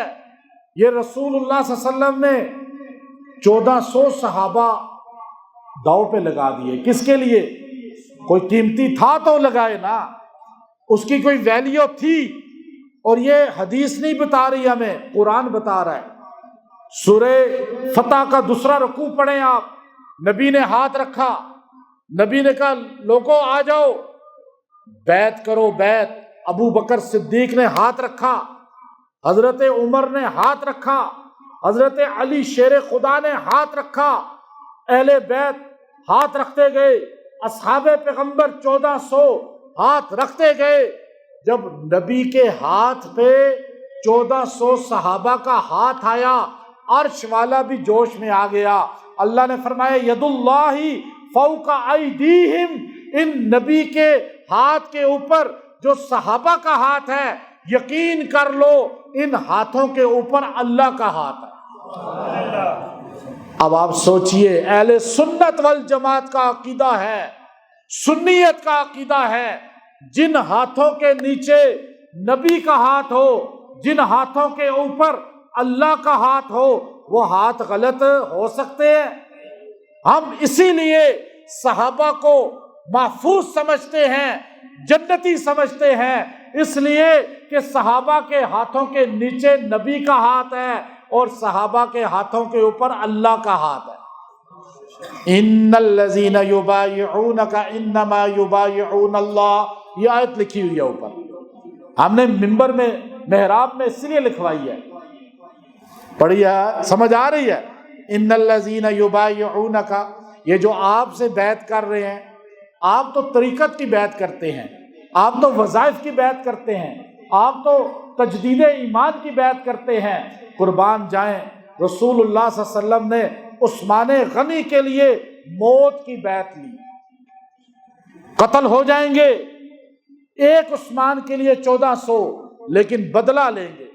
یہ رسول اللہ صلی اللہ علیہ وسلم نے 1400 صحابہ داؤ پہ لگا دیے. کس کے لیے؟ کوئی قیمتی تھا تو لگائے نا، اس کی کوئی ویلیو تھی. اور یہ حدیث نہیں بتا رہی ہمیں، قرآن بتا رہا ہے. سورہ فتح کا 2 رکوع پڑھیں آپ. نبی نے ہاتھ رکھا، نبی نے کہا لوگوں آ جاؤ بیعت کرو بیعت. ابو بکر صدیق نے ہاتھ رکھا، حضرت عمر نے ہاتھ رکھا، حضرت علی شیر خدا نے ہاتھ رکھا، اہل بیت ہاتھ رکھتے گئے، اصحاب پیغمبر 1400 ہاتھ رکھتے گئے. جب نبی کے ہاتھ پہ 1400 صحابہ کا ہاتھ آیا، عرش والا بھی جوش میں آ گیا. اللہ نے فرمایا ید اللہ فوق ایدیہم، ان نبی کے ہاتھ کے اوپر جو صحابہ کا ہاتھ ہے، یقین کر لو ان ہاتھوں کے اوپر اللہ کا ہاتھ ہے. اب آپ سوچئے، اہل سنت والجماعت کا عقیدہ ہے، سنیت کا عقیدہ ہے، جن ہاتھوں کے نیچے نبی کا ہاتھ ہو، جن ہاتھوں کے اوپر اللہ کا ہاتھ ہو، وہ ہاتھ غلط ہو سکتے ہیں؟ ہم اسی لیے صحابہ کو محفوظ سمجھتے ہیں، جنتی سمجھتے ہیں، اس لیے کہ صحابہ کے ہاتھوں کے نیچے نبی کا ہاتھ ہے اور صحابہ کے ہاتھوں کے اوپر اللہ کا ہاتھ ہے. ان الذین یبایعونک انما یبایعون اللہ، یہ آیت لکھی ہوئی ہے اوپر. ہم نے منبر میں محراب میں اس لیے لکھوائی ہے، پڑھی ہے، سمجھ آ رہی ہے. ان الذین یبایعونک، یہ جو آپ سے بیعت کر رہے ہیں، آپ تو طریقت کی بیعت کرتے ہیں، آپ تو وظائف کی بیعت کرتے ہیں، آپ تو تجدید ایمان کی بیعت کرتے ہیں. قربان جائیں، رسول اللہ صلی اللہ علیہ وسلم نے عثمان غنی کے لیے موت کی بیعت لی. قتل ہو جائیں گے، ایک عثمان کے لیے 1400، لیکن بدلہ لیں گے.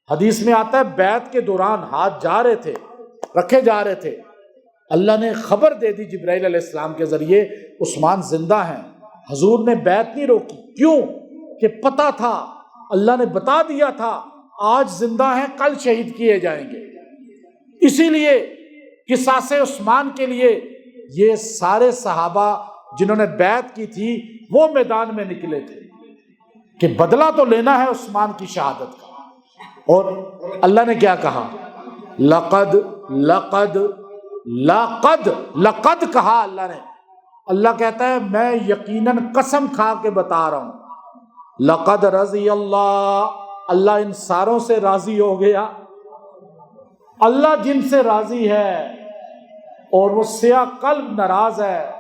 حدیث میں آتا ہے بیعت کے دوران ہاتھ جا رہے تھے، رکھے جا رہے تھے، اللہ نے خبر دے دی جبرائیل علیہ السلام کے ذریعے عثمان زندہ ہیں. حضور نے بیعت نہیں روکی، کیوں کہ پتہ تھا، اللہ نے بتا دیا تھا آج زندہ ہیں کل شہید کیے جائیں گے. اسی لیے قصاص عثمان کے لیے یہ سارے صحابہ جنہوں نے بیعت کی تھی وہ میدان میں نکلے تھے کہ بدلہ تو لینا ہے عثمان کی شہادت کا. اور اللہ نے کیا کہا؟ لقد لقد لقد لقد کہا اللہ نے. اللہ کہتا ہے میں یقیناً قسم کھا کے بتا رہا ہوں، لقد رضی اللہ، اللہ ان ساروں سے راضی ہو گیا. اللہ جن سے راضی ہے اور وہ سیاہ قلب ناراض ہے،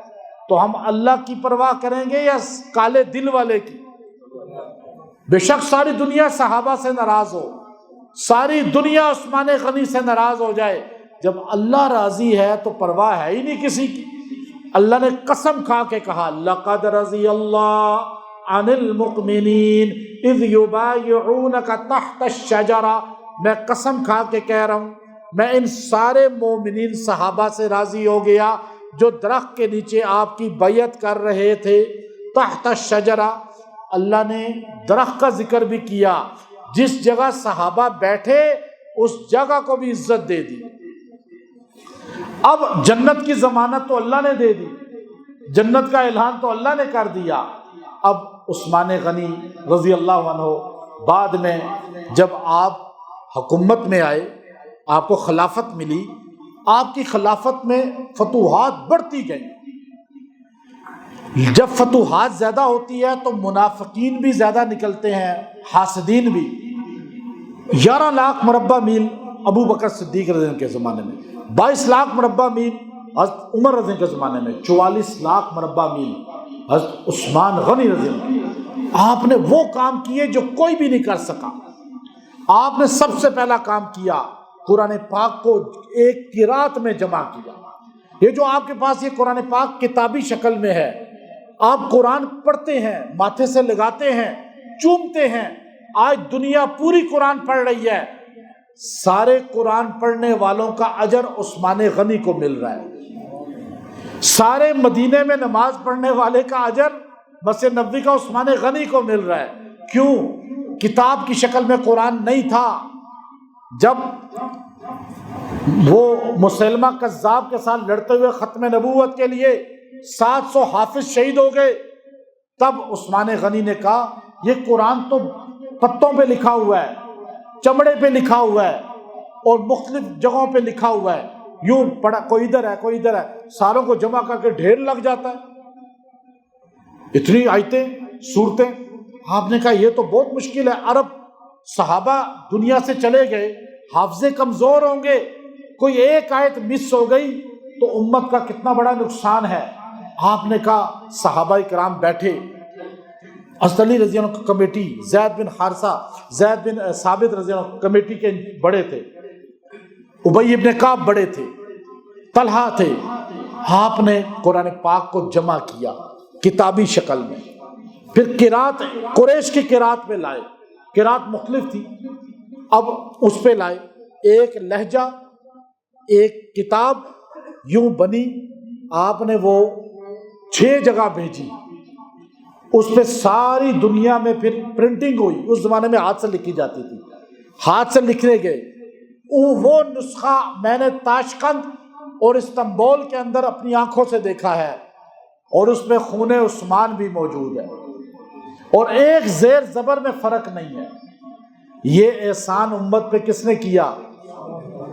تو ہم اللہ کی پرواہ کریں گے یا کالے دل والے کی؟ بے شک ساری دنیا صحابہ سے ناراض ہو، ساری دنیا عثمان غنی سے ناراض ہو جائے، جب اللہ راضی ہے تو پرواہ ہے ہی نہیں کسی کی. اللہ نے قسم کھا کے کہا لقد رضی اللہ عن المؤمنین اذ یبایعونک تحت الشجرہ، میں قسم کھا کے کہہ رہا ہوں میں ان سارے مومنین صحابہ سے راضی ہو گیا جو درخت کے نیچے آپ کی بیعت کر رہے تھے. تحت الشجرہ، اللہ نے درخت کا ذکر بھی کیا، جس جگہ صحابہ بیٹھے اس جگہ کو بھی عزت دے دی. اب جنت کی ضمانت تو اللہ نے دے دی، جنت کا اعلان تو اللہ نے کر دیا. اب عثمان غنی رضی اللہ عنہ بعد میں جب آپ حکومت میں آئے، آپ کو خلافت ملی، آپ کی خلافت میں فتوحات بڑھتی گئیں. جب فتوحات زیادہ ہوتی ہے تو منافقین بھی زیادہ نکلتے ہیں، حاسدین بھی. 11 لاکھ مربع میل ابو بکر صدیق رضی اللہ عنہ کے زمانے میں، 22 لاکھ مربع میل حضرت عمر رضی اللہ عنہ کے زمانے میں، 44 لاکھ مربع میل حضرت عثمان غنی رضی اللہ عنہ. آپ نے وہ کام کیے جو کوئی بھی نہیں کر سکا. آپ نے سب سے پہلا کام کیا، قرآن پاک کو ایک قرات میں جمع کیا. یہ جو آپ کے پاس یہ قرآن پاک کتابی شکل میں ہے، آپ قرآن پڑھتے ہیں، ماتھے سے لگاتے ہیں، چومتے ہیں. آج دنیا پوری قرآن پڑھ رہی ہے، سارے قرآن پڑھنے والوں کا اجر عثمان غنی کو مل رہا ہے. سارے مدینے میں نماز پڑھنے والے کا اجر مسجد نبوی کا عثمان غنی کو مل رہا ہے. کیوں؟ کتاب کی شکل میں قرآن نہیں تھا، جب وہ مسلمہ کذاب کے ساتھ لڑتے ہوئے ختم نبوت کے لیے 700 حافظ شہید ہو گئے، تب عثمان غنی نے کہا یہ قرآن تو پتوں پہ لکھا ہوا ہے، چمڑے پہ لکھا ہوا ہے اور مختلف جگہوں پہ لکھا ہوا ہے، یوں پڑھا، کوئی ادھر ہے کوئی ادھر ہے، ساروں کو جمع کر کے ڈھیر لگ جاتا ہے، اتنی آیتیں صورتیں۔ آپ نے کہا یہ تو بہت مشکل ہے، عرب صحابہ دنیا سے چلے گئے، حافظے کمزور ہوں گے، کوئی ایک آیت مس ہو گئی تو امت کا کتنا بڑا نقصان ہے۔ آپ نے کہا صحابہ کرام بیٹھے، حضرت علی رضی اللہ عنہ کمیٹی، زید بن حارثہ، زید بن ثابت رضی اللہ عنہ کمیٹی کے بڑے تھے، ابی ابن کعب بڑے تھے، طلحہ تھے۔ آپ نے قرآن پاک کو جمع کیا کتابی شکل میں، پھر قرات قریش کی قرات پہ لائے، قرات مختلف تھی، اب اس پہ لائے، ایک لہجہ ایک کتاب یوں بنی۔ آپ نے وہ 6 جگہ بھیجی، اس پہ ساری دنیا میں پھر پرنٹنگ ہوئی۔ اس زمانے میں ہاتھ سے لکھی جاتی تھی، ہاتھ سے لکھنے گئے۔ وہ نسخہ میں نے تاشقند اور استنبول کے اندر اپنی آنکھوں سے دیکھا ہے، اور اس میں خون عثمان بھی موجود ہے، اور ایک زیر زبر میں فرق نہیں ہے۔ یہ احسان امت پہ کس نے کیا؟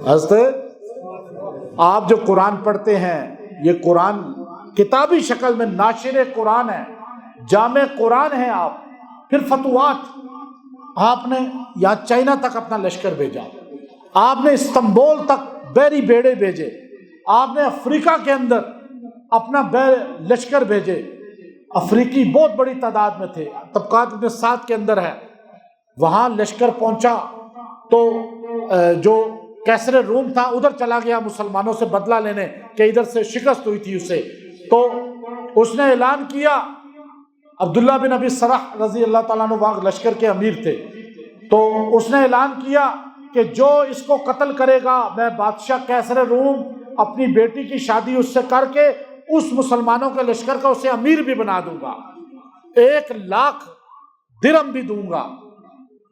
حضرت آپ جو قرآن پڑھتے ہیں، یہ قرآن کتابی شکل میں ناشر قرآن ہے، جامع قرآن ہے۔ آپ پھر فتوحات، آپ نے یا چائنا تک اپنا لشکر بھیجا، آپ نے استنبول تک بحری بیڑے بھیجے، آپ نے افریقہ کے اندر اپنا لشکر بھیجے۔ افریقی بہت بڑی تعداد میں تھے، طبقات ابن سعد کے اندر ہے، وہاں لشکر پہنچا تو جو کیسر روم تھا ادھر چلا گیا مسلمانوں سے بدلہ لینے کہ ادھر سے شکست ہوئی تھی اسے، تو اس نے اعلان کیا، عبداللہ بن ابی سرح رضی اللہ تعالیٰ عنہ وہاں لشکر کے امیر تھے، تو اس نے اعلان کیا کہ جو اس کو قتل کرے گا میں بادشاہ کیسر روم اپنی بیٹی کی شادی اس سے کر کے اس مسلمانوں کے لشکر کا اسے امیر بھی بنا دوں گا، 1,00,000 درہم بھی دوں گا۔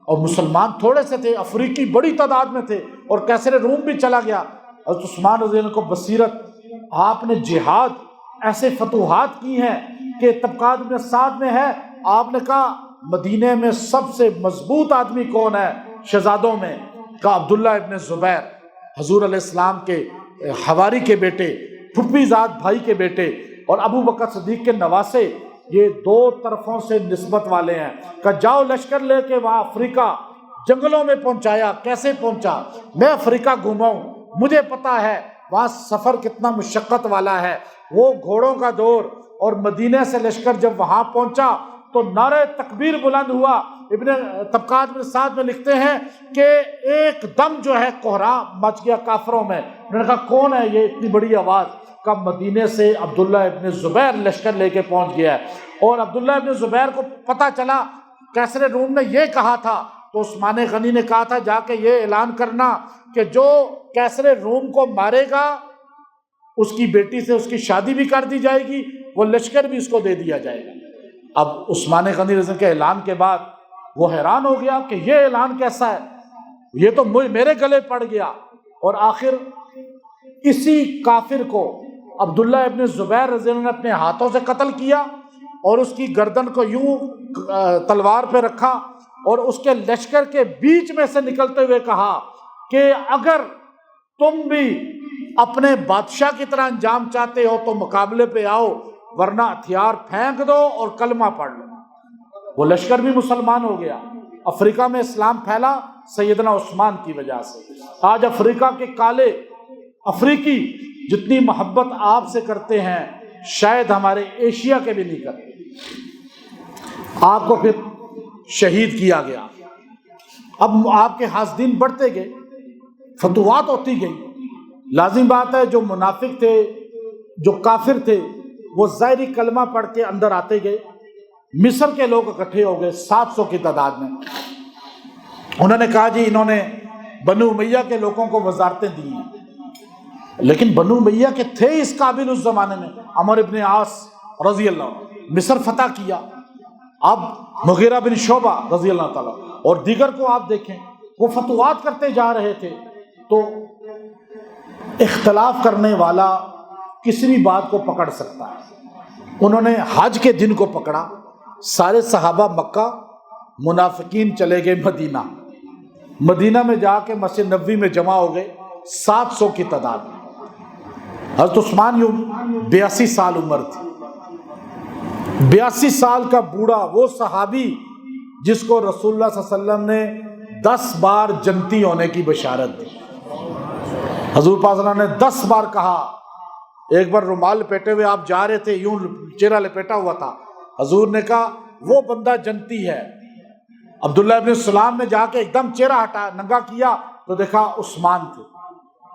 اور مسلمان تھوڑے سے تھے، افریقی بڑی تعداد میں تھے، اور کیسر روم بھی چلا گیا۔ حضرت عثمان رضی اللہ عنہ کو بصیرت، آپ نے جہاد ایسے فتوحات کی ہیں کہ طبقات میں ساتھ میں ہے۔ آپ نے کہا مدینے میں سب سے مضبوط آدمی کون ہے شہزادوں میں؟ کہا عبداللہ ابن زبیر، حضور علیہ السلام کے حواری کے بیٹے، پھپھی زاد بھائی کے بیٹے، اور ابو بکر صدیق کے نواسے، یہ 2 طرفوں سے نسبت والے ہیں۔ کہ جاؤ لشکر لے کے وہاں افریقہ جنگلوں میں پہنچایا۔ کیسے پہنچا؟ میں افریقہ گھوما ہوں، مجھے پتا ہے وہاں سفر کتنا مشقت والا ہے، وہ گھوڑوں کا دور، اور مدینے سے لشکر جب وہاں پہنچا تو نعرہ تکبیر بلند ہوا۔ ابن طبقات میں ساتھ میں لکھتے ہیں کہ ایک دم جو ہے کوہرام مچ گیا کافروں میں۔ انہوں نے کہا کون ہے یہ اتنی بڑی آواز؟ کا مدینے سے عبداللہ ابن زبیر لشکر لے کے پہنچ گیا ہے۔ اور عبداللہ ابن زبیر کو پتا چلا کیسر روم نے یہ کہا تھا، تو عثمان غنی نے کہا تھا جا کے یہ اعلان کرنا کہ جو کیسر روم کو مارے گا اس کی بیٹی سے اس کی شادی بھی کر دی جائے گی، وہ لشکر بھی اس کو دے دیا جائے گا۔ اب عثمان غنی رضی کے اعلان کے بعد وہ حیران ہو گیا کہ یہ اعلان کیسا ہے، یہ تو میرے گلے پڑ گیا۔ اور آخر اسی کافر کو عبداللہ ابن زبیر رضی اللہ عنہ نے اپنے ہاتھوں سے قتل کیا، اور اس کی گردن کو یوں تلوار پہ رکھا، اور اس کے لشکر کے بیچ میں سے نکلتے ہوئے کہا کہ اگر تم بھی اپنے بادشاہ کی طرح انجام چاہتے ہو تو مقابلے پہ آؤ، ورنہ ہتھیار پھینک دو اور کلمہ پڑھ لو۔ وہ لشکر بھی مسلمان ہو گیا۔ افریقہ میں اسلام پھیلا سیدنا عثمان کی وجہ سے۔ آج افریقہ کے کالے افریقی جتنی محبت آپ سے کرتے ہیں شاید ہمارے ایشیا کے بھی نہیں کرتے۔ آپ کو پھر شہید کیا گیا۔ اب آپ کے حاسدین بڑھتے گئے، فتوحات ہوتی گئی۔ لازم بات ہے جو منافق تھے، جو کافر تھے، وہ ظاہری کلمہ پڑھ کے اندر آتے گئے۔ مصر کے لوگ اکٹھے ہو گئے 700 کی تعداد میں۔ انہوں نے کہا جی انہوں نے بنو امیہ کے لوگوں کو وزارتیں دی ہیں، لیکن بنو امیہ کے تھے اس قابل اس زمانے میں، عمر ابن عاص رضی اللہ عنہ، مصر فتح کیا۔ اب مغیرہ بن شعبہ رضی اللہ تعالیٰ اور دیگر کو آپ دیکھیں، وہ فتوات کرتے جا رہے تھے. تو اختلاف کرنے والا کسی بھی بات کو پکڑ سکتا ہے. انہوں نے حج کے دن کو پکڑا، سارے صحابہ مکہ، منافقین چلے گئے مدینہ. مدینہ میں جا کے مسجد نبوی میں جمع ہو گئے 700 کی تعداد میں. حضرت عثمان 82 سال عمر تھی. 82 سال کا بوڑھا، وہ صحابی جس کو رسول اللہ صلی اللہ علیہ وسلم نے 10 بار جنتی ہونے کی بشارت دی. حضور پاک صلی اللہ علیہ وسلم نے 10 بار کہا. ایک بار رومال لپیٹے ہوئے آپ جا رہے تھے، یوں چہرہ لپیٹا ہوا تھا، حضور نے کہا وہ بندہ جنتی ہے. عبداللہ ابن السلام نے جا کے ایک دم چہرہ ہٹا ننگا کیا تو دیکھا عثمان تھے.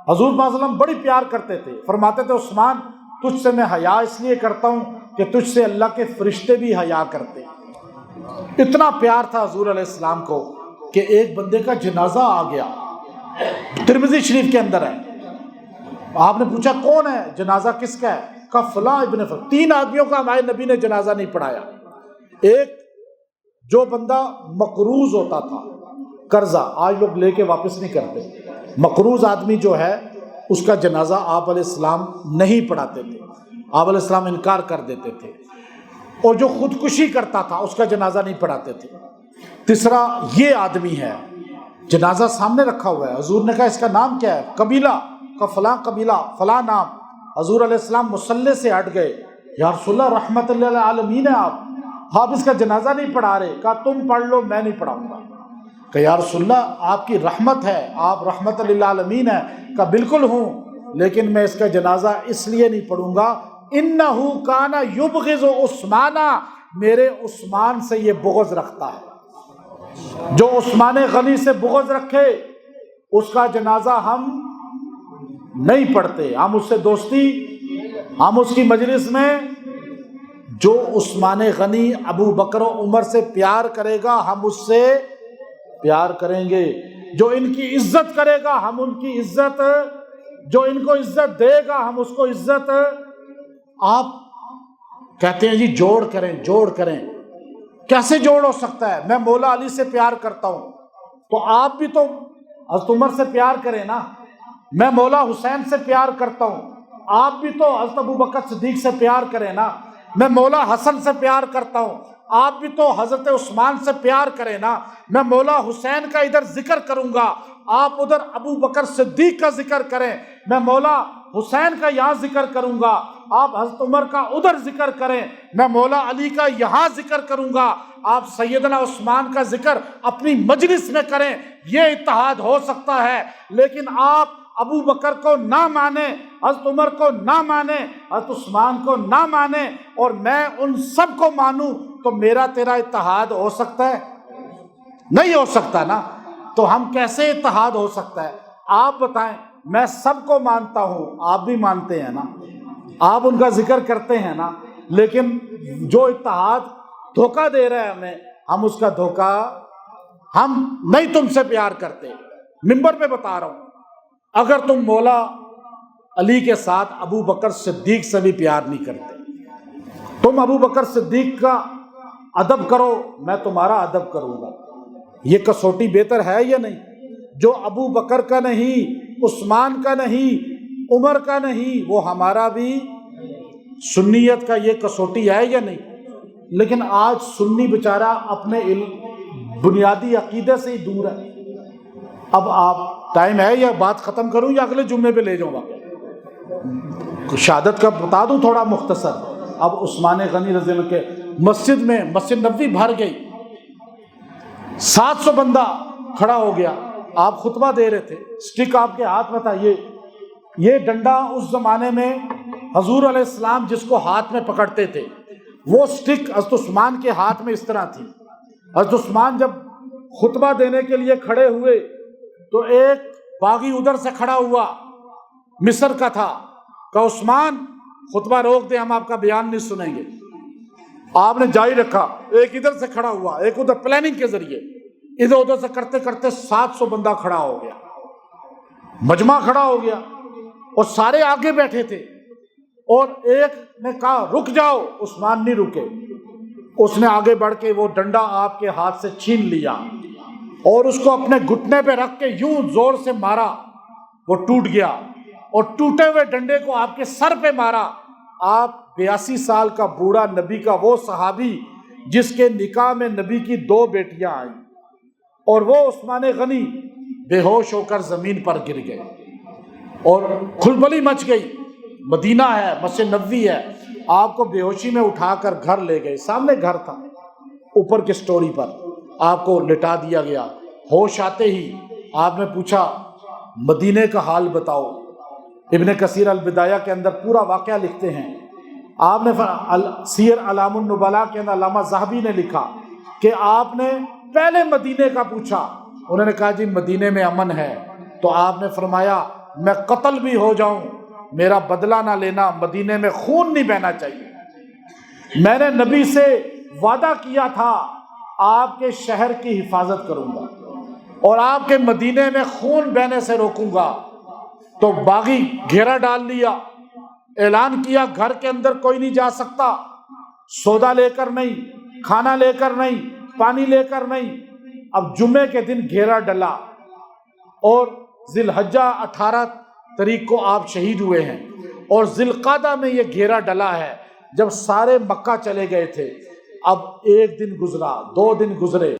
حضور پاک صلی اللہ علیہ وسلم بڑی پیار کرتے تھے، فرماتے تھے عثمان تجھ سے میں حیا اس لیے کرتا ہوں کہ تجھ سے اللہ کے فرشتے بھی حیا کرتے. اتنا پیار تھا حضور علیہ السلام کو کہ ایک بندے کا جنازہ آ گیا، ترمذی شریف کے اندر ہے. آپ نے پوچھا کون ہے، جنازہ کس کا ہے؟ کہا فلاں ابن فلاں. 3 آدمیوں کا ہمارے نبی نے جنازہ نہیں پڑھایا. ایک جو بندہ مقروض ہوتا تھا، قرضہ آج لوگ لے کے واپس نہیں کرتے، مقروض آدمی جو ہے اس کا جنازہ آپ علیہ السلام نہیں پڑھاتے تھے، آپ علیہ السلام انکار کر دیتے تھے. اور جو خودکشی کرتا تھا اس کا جنازہ نہیں پڑھاتے تھے. تیسرا یہ آدمی ہے، جنازہ سامنے رکھا ہوا ہے، حضور نے کہا اس کا نام کیا ہے؟ قبیلہ کا فلاں قبیلہ فلاں نام. حضور علیہ السلام مصلی سے ہٹ گئے. یا رسول اللہ رحمت اللہ للعالمین ہے آپ اس کا جنازہ نہیں پڑھا رہے. کہا تم پڑھ لو میں نہیں پڑھاؤں گا. کہ یا رسول اللہ آپ کی رحمت ہے، آپ رحمت للعالمین ہے. کہا بالکل ہوں، لیکن میں اس کا جنازہ اس لیے نہیں پڑھوں گا، انہو کان یبغض عثمان، میرے عثمان سے یہ بغض رکھتا ہے. جو عثمان غنی سے بغض رکھے اس کا جنازہ ہم نہیں پڑھتے، ہم اس سے دوستی، ہم اس کی مجلس میں. جو عثمان غنی ابو بکر و عمر سے پیار کرے گا ہم اس سے پیار کریں گے. جو ان کی عزت کرے گا ہم ان کی عزت، جو ان کو عزت دے گا ہم اس کو عزت. آپ کہتے ہیں جی جوڑ کریں جوڑ کریں، کیسے جوڑ ہو سکتا ہے؟ میں مولا علی سے پیار کرتا ہوں تو آپ بھی تو حضرت عمر سے پیار کریں نا. میں مولا حسین سے پیار کرتا ہوں، آپ بھی تو حضرت ابو بکر صدیق سے پیار کریں نا. میں مولا حسن سے پیار کرتا ہوں، آپ بھی تو حضرت عثمان سے پیار کریں نا. میں مولا حسین کا ادھر ذکر کروں گا، آپ ادھر ابو بکر صدیق کا ذکر کریں. میں مولا حسین کا یہاں ذکر کروں گا، آپ حضرت عمر کا ادھر ذکر کریں. میں مولا علی کا یہاں ذکر کروں گا، آپ سیدنا عثمان کا ذکر اپنی مجلس میں کریں. یہ اتحاد ہو سکتا ہے. لیکن آپ ابو بکر کو نہ مانیں، حضرت عمر کو نہ مانیں، حضرت عثمان کو نہ مانیں، اور میں ان سب کو مانوں، تو میرا تیرا اتحاد ہو سکتا ہے؟ نہیں ہو سکتا نا. تو ہم کیسے اتحاد ہو سکتا ہے؟ آپ بتائیں. میں سب کو مانتا ہوں، آپ بھی مانتے ہیں نا، آپ ان کا ذکر کرتے ہیں نا. لیکن جو اتحاد دھوکہ دے رہا ہے ہمیں، ہم اس کا دھوکہ، ہم نہیں تم سے پیار کرتے. منبر پہ بتا رہا ہوں، اگر تم مولا علی کے ساتھ ابو بکر صدیق سے بھی پیار نہیں کرتے، تم ابو بکر صدیق کا ادب کرو، میں تمہارا ادب کروں گا. یہ کسوٹی بہتر ہے یا نہیں؟ جو ابو بکر کا نہیں، عثمان کا نہیں، عمر کا نہیں، وہ ہمارا بھی سنیت کا یہ کسوٹی ہے یا نہیں؟ لیکن آج سنی بیچارہ اپنے بنیادی عقیدے سے ہی دور ہے. اب آپ ٹائم ہے یا بات ختم کروں یا اگلے جمعے پہ لے جاؤں گا؟ شہادت کا بتا دوں تھوڑا مختصر. اب عثمان غنی رضی اللہ کے مسجد میں، مسجد نبوی بھر گئی، 700 بندہ کھڑا ہو گیا. آپ خطبہ دے رہے تھے، سٹک آپ کے ہاتھ میں تھا. یہ ڈنڈا اس زمانے میں حضور علیہ السلام جس کو ہاتھ میں پکڑتے تھے، وہ سٹک حضرت عثمان کے ہاتھ میں اس طرح تھی. حضرت عثمان جب خطبہ دینے کے لیے کھڑے ہوئے تو ایک باغی ادھر سے کھڑا ہوا، مصر کا تھا. کہ عثمان خطبہ روک دیں، ہم آپ کا بیان نہیں سنیں گے. آپ نے جاری رکھا. ایک ادھر سے کھڑا ہوا، ایک ادھر، پلاننگ کے ذریعے ادھر ادھر سے کرتے کرتے 700 بندہ کھڑا ہو گیا، مجمع کھڑا ہو گیا، اور سارے آگے بیٹھے تھے. اور ایک نے کہا رک جاؤ، عثمان نہیں رکے. اس نے آگے بڑھ کے وہ ڈنڈا آپ کے ہاتھ سے چھین لیا اور اس کو اپنے گھٹنے پہ رکھ کے یوں زور سے مارا، وہ ٹوٹ گیا، اور ٹوٹے ہوئے ڈنڈے کو آپ کے سر پہ مارا۔ آپ 82 سال کا بوڑھا نبی کا وہ صحابی جس کے نکاح میں نبی کی 2 بیٹیاں آئیں، اور وہ عثمان غنی بے ہوش ہو کر زمین پر گر گئے اور کھلبلی مچ گئی۔ مدینہ ہے، مسجد نبوی ہے، آپ کو بے ہوشی میں اٹھا کر گھر لے گئے، سامنے گھر تھا، اوپر کے سٹوری پر آپ کو لٹا دیا گیا۔ ہوش آتے ہی آپ نے پوچھا مدینے کا حال بتاؤ۔ ابن کثیر البدایہ کے اندر پورا واقعہ لکھتے ہیں۔ آپ نے سیر اعلام النبلاء کے اندر علامہ ذہبی نے لکھا کہ آپ نے پہلے مدینے کا پوچھا، انہوں نے کہا جی مدینے میں امن ہے، تو آپ نے فرمایا میں قتل بھی ہو جاؤں میرا بدلہ نہ لینا، مدینے میں خون نہیں بہنا چاہیے۔ میں نے نبی سے وعدہ کیا تھا آپ کے شہر کی حفاظت کروں گا اور آپ کے مدینے میں خون بہنے سے روکوں گا۔ تو باغی گھیرا ڈال لیا، اعلان کیا گھر کے اندر کوئی نہیں جا سکتا، سودا لے کر نہیں، کھانا لے کر نہیں، پانی لے کر نہیں۔ اب جمعے کے دن گھیرا ڈلا اور ذی الحجہ 18 تاریخ کو آپ شہید ہوئے ہیں، اور ذی القعدہ میں یہ گھیرا ڈلا ہے جب سارے مکہ چلے گئے تھے۔ اب 1 دن گزرا، 2 دن گزرے،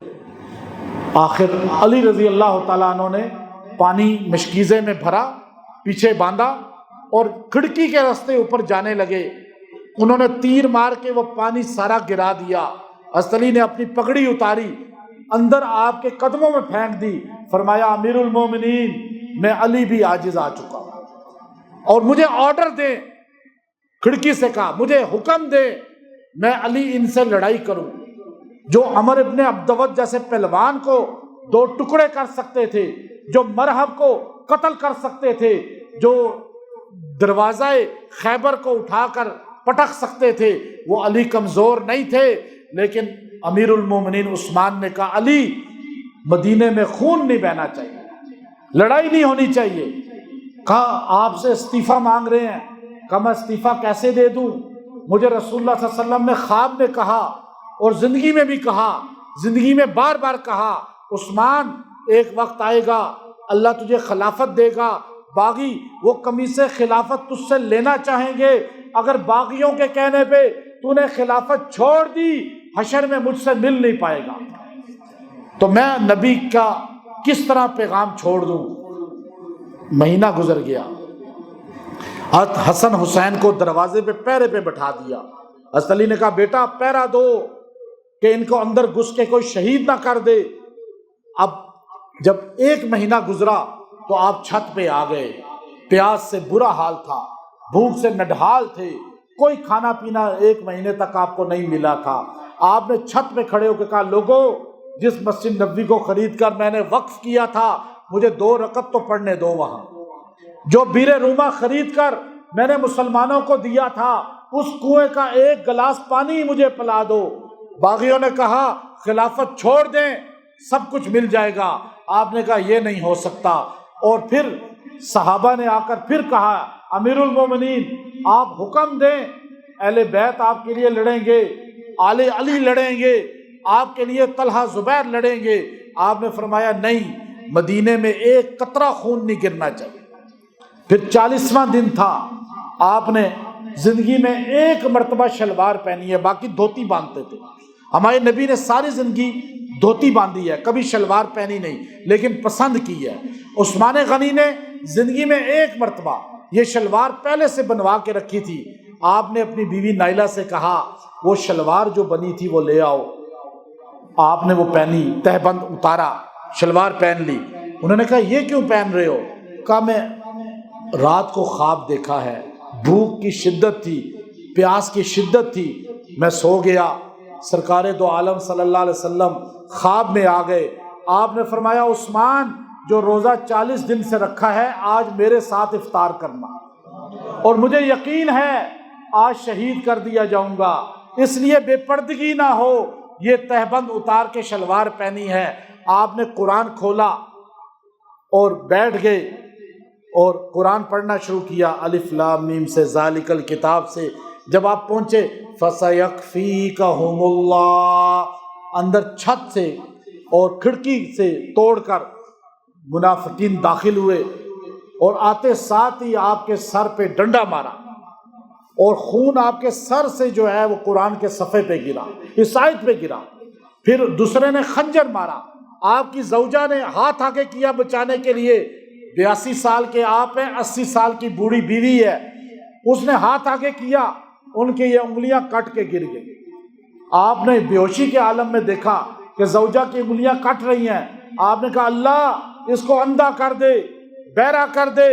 آخر علی رضی اللہ تعالیٰ عنہ نے پانی مشکیزے میں بھرا، پیچھے باندھا اور کھڑکی کے راستے اوپر جانے لگے۔ انہوں نے تیر مار کے وہ پانی سارا گرا دیا۔ حضرت علی نے اپنی پگڑی اتاری، اندر آپ کے قدموں میں پھینک دی، فرمایا امیر المومنین میں علی بھی عاجز آ چکا ہوں، اور مجھے آرڈر دیں، کھڑکی سے کہا مجھے حکم دے میں علی ان سے لڑائی کروں۔ جو عمر ابن عبدود جیسے پہلوان کو 2 ٹکڑے کر سکتے تھے، جو مرحب کو قتل کر سکتے تھے، جو دروازہ خیبر کو اٹھا کر پٹک سکتے تھے، وہ علی کمزور نہیں تھے۔ لیکن امیر المومنین عثمان نے کہا علی مدینے میں خون نہیں بہنا چاہیے، لڑائی نہیں ہونی چاہیے۔ کہا آپ سے استعفیٰ مانگ رہے ہیں، کہا میں استعفیٰ کیسے دے دوں؟ مجھے رسول اللہ صلی اللہ علیہ وسلم نے خواب میں کہا اور زندگی میں بھی کہا، زندگی میں بار بار کہا عثمان ایک وقت آئے گا اللہ تجھے خلافت دے گا، باغی وہ قمیص خلافت تجھ سے لینا چاہیں گے، اگر باغیوں کے کہنے پہ تو نے خلافت چھوڑ دی حشر میں مجھ سے مل نہیں پائے گا۔ تو میں نبی کا کس طرح پیغام چھوڑ دوں؟ مہینہ گزر گیا، حسن حسین کو دروازے پہ پہرے پہ بٹھا دیا۔ حضرت علی نے کہا بیٹا پہرا دو کہ ان کو اندر گھس کے کوئی شہید نہ کر دے۔ اب جب 1 مہینہ گزرا تو آپ چھت پہ آ گئے، پیاس سے برا حال تھا، بھوک سے نڈھال تھے، کوئی کھانا پینا 1 مہینے تک آپ کو نہیں ملا تھا۔ آپ نے چھت پہ کھڑے ہو کے کہا لوگوں جس مسجد نبوی کو خرید کر میں نے وقف کیا تھا مجھے 2 رکعت تو پڑھنے دو، وہاں جو بیر روما خرید کر میں نے مسلمانوں کو دیا تھا اس کنویں کا 1 گلاس پانی مجھے پلا دو۔ باغیوں نے کہا خلافت چھوڑ دیں سب کچھ مل جائے گا۔ آپ نے کہا یہ نہیں ہو سکتا، اور پھر صحابہ نے آ کر پھر کہا امیر المومنین آپ حکم دیں، اہل بیت آپ کے لیے لڑیں گے، آل علی لڑیں گے، آپ کے لیے طلحہ زبیر لڑیں گے۔ آپ نے فرمایا نہیں، مدینے میں 1 قطرہ خون نہیں گرنا چاہیے۔ پھر 40واں دن تھا، آپ نے زندگی میں 1 مرتبہ شلوار پہنی ہے، باقی دھوتی باندھتے تھے۔ ہمارے نبی نے ساری زندگی دھوتی باندھی ہے، کبھی شلوار پہنی نہیں، لیکن پسند کی ہے۔ عثمان غنی نے زندگی میں 1 مرتبہ یہ شلوار پہلے سے بنوا کے رکھی تھی۔ آپ نے اپنی بیوی نائلہ سے کہا وہ شلوار جو بنی تھی وہ لے آؤ۔ آپ نے وہ پہنی، تہبند اتارا، شلوار پہن لی۔ انہوں نے کہا یہ کیوں پہن رہے ہو؟ کہا میں رات کو خواب دیکھا ہے، بھوک کی شدت تھی، پیاس کی شدت تھی، میں سو گیا، سرکار دو عالم صلی اللہ علیہ وسلم خواب میں آ گئے۔ آپ نے فرمایا عثمان جو روزہ 40 دن سے رکھا ہے آج میرے ساتھ افطار کرنا، اور مجھے یقین ہے آج شہید کر دیا جاؤں گا، اس لیے بے پردگی نہ ہو۔ یہ تہبند اتار کے شلوار پہنی ہے۔ آپ نے قرآن کھولا اور بیٹھ گئے اور قرآن پڑھنا شروع کیا، الف لام میم سے، ذالک الکتاب سے۔ جب آپ پہنچے فَسَيَكْفِيكَهُمُ اللَّهُ، اندر چھت سے اور کھڑکی سے توڑ کر منافقین داخل ہوئے اور آتے ساتھ ہی آپ کے سر پہ ڈنڈا مارا اور خون آپ کے سر سے جو ہے وہ قرآن کے صفحے پہ گرا، اس آیت پہ گرا۔ پھر دوسرے نے خنجر مارا، آپ کی زوجہ نے ہاتھ آگے کیا بچانے کے لیے، 82 سال کے آپ ہیں، 80 سال کی بوڑھی بیوی ہے، اس نے ہاتھ آگے کیا، ان کی یہ انگلیاں کٹ کے گر گئی۔ آپ نے بے ہوشی کے عالم میں دیکھا کہ زوجہ کی انگلیاں کٹ رہی ہیں، آپ نے کہا اللہ اس کو اندھا کر دے، بہرا کر دے،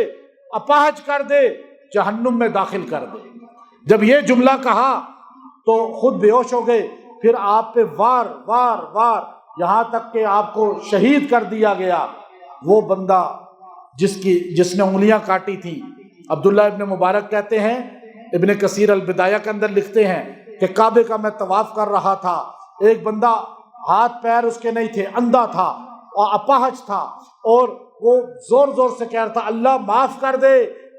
اپاہج کر دے، جہنم میں داخل کر دے۔ جب یہ جملہ کہا تو خود بے ہوش ہو گئے، پھر آپ پہ وار وار وار یہاں تک کہ آپ کو شہید کر دیا گیا۔ وہ بندہ جس نے انگلیاں کاٹی تھی، عبداللہ ابن مبارک کہتے ہیں، ابن کثیر البدایہ کے اندر لکھتے ہیں کہ کعبے کا میں طواف کر رہا تھا، ایک بندہ ہاتھ پیر اس کے نہیں تھے، اندھا تھا اور اپاہج تھا، اور وہ زور زور سے کہہ رہا تھا اللہ معاف کر دے،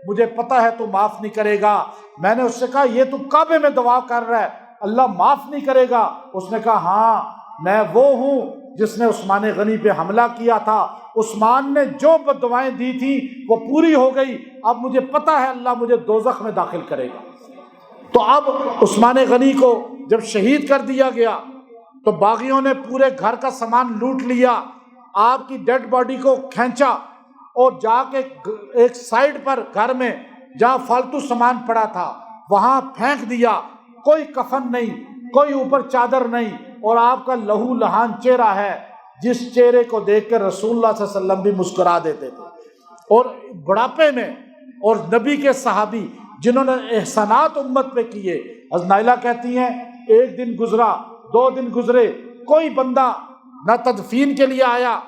مجھے پتا ہے تو معاف نہیں کرے گا۔ میں نے اس سے کہا یہ تو کعبے میں دعا کر رہا ہے، اللہ معاف نہیں کرے گا؟ اس نے کہا ہاں میں وہ ہوں جس نے عثمان غنی پہ حملہ کیا تھا، عثمان نے جو بددعائیں دی تھی وہ پوری ہو گئی، اب مجھے پتا ہے اللہ مجھے دوزخ میں داخل کرے گا۔ تو اب عثمان غنی کو جب شہید کر دیا گیا تو باغیوں نے پورے گھر کا سامان لوٹ لیا، آپ کی ڈیڈ باڈی کو کھینچا اور جا کے ایک سائیڈ پر گھر میں جہاں فالتو سامان پڑا تھا وہاں پھینک دیا، کوئی کفن نہیں، کوئی اوپر چادر نہیں، اور آپ کا لہو لہان چہرہ ہے جس چہرے کو دیکھ کر رسول اللہ صلی اللہ علیہ وسلم بھی مسکرا دیتے تھے۔ اور بڑھاپے میں، اور نبی کے صحابی جنہوں نے احسانات امت پہ کیے، حضرت نائلہ کہتی ہیں ایک دن گزرا، 2 دن گزرے، کوئی بندہ نہ تدفین کے لیے آیا،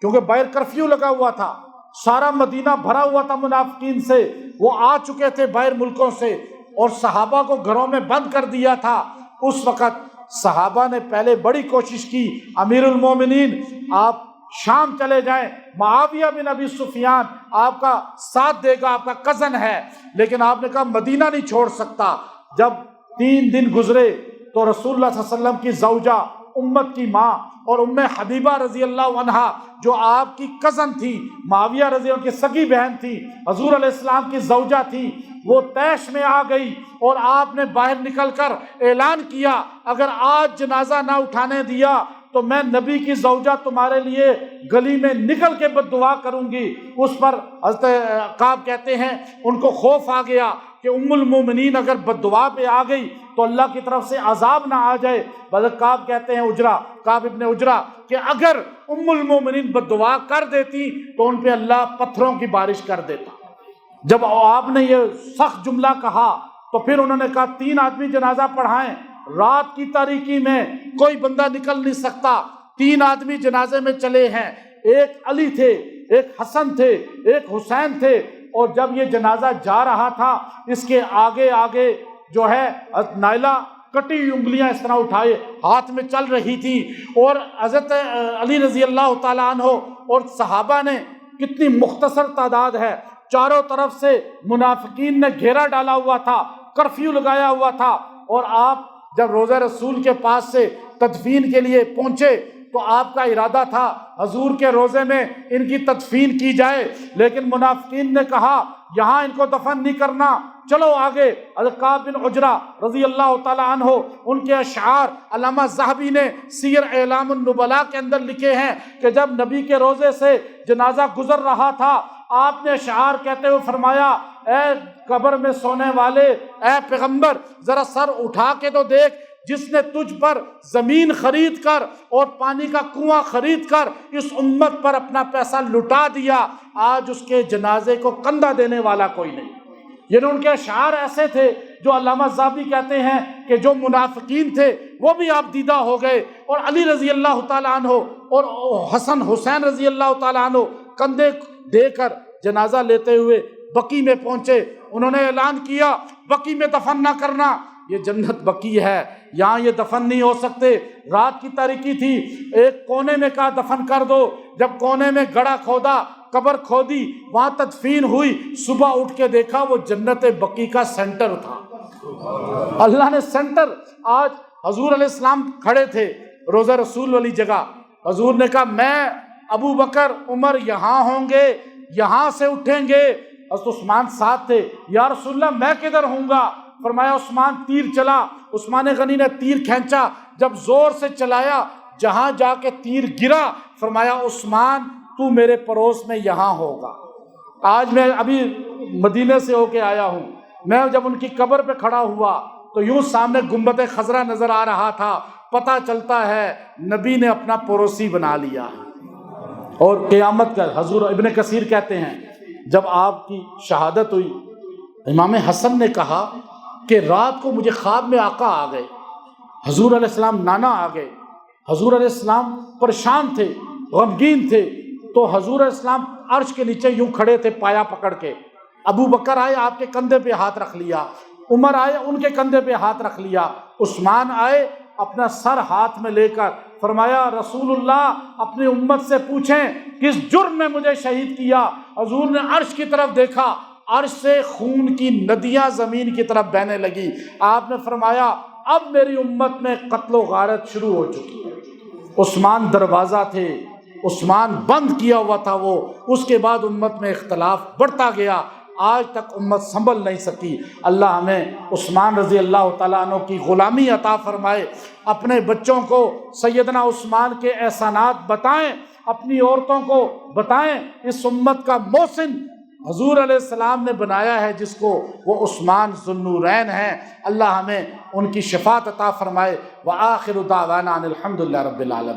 کیونکہ باہر کرفیو لگا ہوا تھا، سارا مدینہ بھرا ہوا تھا منافقین سے، وہ آ چکے تھے باہر ملکوں سے، اور صحابہ کو گھروں میں بند کر دیا تھا۔ اس وقت صحابہ نے پہلے بڑی کوشش کی، امیر المومنین آپ شام چلے جائیں، معاویہ بن ابی سفیان آپ کا ساتھ دے گا، آپ کا کزن ہے، لیکن آپ نے کہا مدینہ نہیں چھوڑ سکتا۔ جب 3 دن گزرے تو رسول اللہ صلی اللہ علیہ وسلم کی زوجہ، امت کی ماں، اور ام حبیبہ رضی اللہ عنہا جو آپ کی کزن تھی، معاویہ رضی اللہ عنہ کی سگی بہن تھی، حضور علیہ السلام کی زوجہ تھی، وہ طیش میں آ گئی، اور آپ نے باہر نکل کر اعلان کیا اگر آج جنازہ نہ اٹھانے دیا تو میں نبی کی زوجہ تمہارے لیے گلی میں نکل کے بددعا کروں گی۔ اس پر حضرت کعب کہتے ہیں ان کو خوف آ گیا کہ ام المومنین اگر بددعا پہ آ گئی تو اللہ کی طرف سے عذاب نہ آ جائے۔ حضرت کعب کہتے ہیں کعب ابن عجرہ کہ اگر ام المومنین بددعا کر دیتی تو ان پہ اللہ پتھروں کی بارش کر دیتا۔ جب آپ نے یہ سخت جملہ کہا تو پھر انہوں نے کہا 3 آدمی جنازہ پڑھائیں، رات کی تاریکی میں کوئی بندہ نکل نہیں سکتا، 3 آدمی جنازے میں چلے ہیں، ایک علی تھے، ایک حسن تھے، ایک حسین تھے، اور جب یہ جنازہ جا رہا تھا اس کے آگے آگے جو ہے نائلہ کٹی ہوئی انگلیاں اس طرح اٹھائے ہاتھ میں چل رہی تھی، اور حضرت علی رضی اللہ تعالیٰ عنہ اور صحابہ نے، کتنی مختصر تعداد ہے، چاروں طرف سے منافقین نے گھیرا ڈالا ہوا تھا، کرفیو لگایا ہوا تھا، اور آپ جب روضہ رسول کے پاس سے تدفین کے لیے پہنچے تو آپ کا ارادہ تھا حضور کے روضے میں ان کی تدفین کی جائے، لیکن منافقین نے کہا یہاں ان کو دفن نہیں کرنا، چلو آگے۔ حضرت کعب بن عجرہ رضی اللہ تعالیٰ عنہ، ان کے اشعار علامہ ذہبی نے سیر اعلام النبلاء کے اندر لکھے ہیں کہ جب نبی کے روضے سے جنازہ گزر رہا تھا آپ نے اشعار کہتے ہوئے فرمایا اے قبر میں سونے والے، اے پیغمبر ذرا سر اٹھا کے تو دیکھ، جس نے تجھ پر زمین خرید کر اور پانی کا کنواں خرید کر اس امت پر اپنا پیسہ لٹا دیا، آج اس کے جنازے کو کندھا دینے والا کوئی نہیں۔ یعنی ان کے اشعار ایسے تھے جو علامہ ذہبی کہتے ہیں کہ جو منافقین تھے وہ بھی آپ دیدہ ہو گئے، اور علی رضی اللہ تعالیٰ عنہ اور حسن حسین رضی اللہ تعالیٰ عنہ کندھے دے کر جنازہ لیتے ہوئے بقی میں پہنچے۔ انہوں نے اعلان کیا بقی میں دفن نہ کرنا، یہ جنت بقی ہے، یہاں یہ دفن نہیں ہو سکتے۔ رات کی تاریکی تھی، ایک کونے میں کہا دفن کر دو، جب کونے میں گڑھا کھودا، قبر کھودی، وہاں تدفین ہوئی، صبح اٹھ کے دیکھا وہ جنت بقی کا سینٹر تھا۔ اللہ نے سینٹر، آج حضور علیہ السلام کھڑے تھے روضہ رسول والی جگہ، حضور نے کہا میں، ابو بکر، عمر یہاں ہوں گے، یہاں سے اٹھیں گے۔ حضرت عثمان ساتھ تھے۔ یا رسول اللہ میں کدھر ہوں گا؟ فرمایا عثمان تیر چلا۔ عثمان غنی نے تیر کھینچا، جب زور سے چلایا جہاں جا کے تیر گرا، فرمایا عثمان تو میرے پڑوس میں یہاں ہوگا۔ آج میں ابھی مدینے سے ہو کے آیا ہوں، میں جب ان کی قبر پہ کھڑا ہوا تو یوں سامنے گنبد خضرا نظر آ رہا تھا، پتہ چلتا ہے نبی نے اپنا پڑوسی بنا لیا۔ اور قیامت کا حضور ابن کثیر کہتے ہیں جب آپ کی شہادت ہوئی، امام حسن نے کہا کہ رات کو مجھے خواب میں آقا آ گئے، حضور علیہ السلام نانا آ گئے، حضور علیہ السلام پریشان تھے، غمگین تھے، تو حضور علیہ السلام عرش کے نیچے یوں کھڑے تھے پایا پکڑ کے، ابو بکر آئے آپ کے کندھے پہ ہاتھ رکھ لیا، عمر آئے ان کے کندھے پہ ہاتھ رکھ لیا، عثمان آئے اپنا سر ہاتھ میں لے کر فرمایا رسول اللہ اپنی امت سے پوچھیں کس جرم میں مجھے شہید کیا؟ حضور نے عرش کی طرف دیکھا، عرش سے خون کی ندیاں زمین کی طرف بہنے لگی۔ آپ نے فرمایا اب میری امت میں قتل و غارت شروع ہو چکی ہے۔ عثمان دروازہ تھے، عثمان بند کیا ہوا تھا وہ، اس کے بعد امت میں اختلاف بڑھتا گیا، آج تک امت سنبھل نہیں سکی۔ اللہ ہمیں عثمان رضی اللہ تعالیٰ عنہ کی غلامی عطا فرمائے، اپنے بچوں کو سیدنا عثمان کے احسانات بتائیں، اپنی عورتوں کو بتائیں، اس امت کا محسن حضور علیہ السلام نے بنایا ہے جس کو، وہ عثمان ذو النورین ہیں۔ اللہ ہمیں ان کی شفاعت عطا فرمائے۔ وآخر دعوانا ان الحمد للہ رب العالمین۔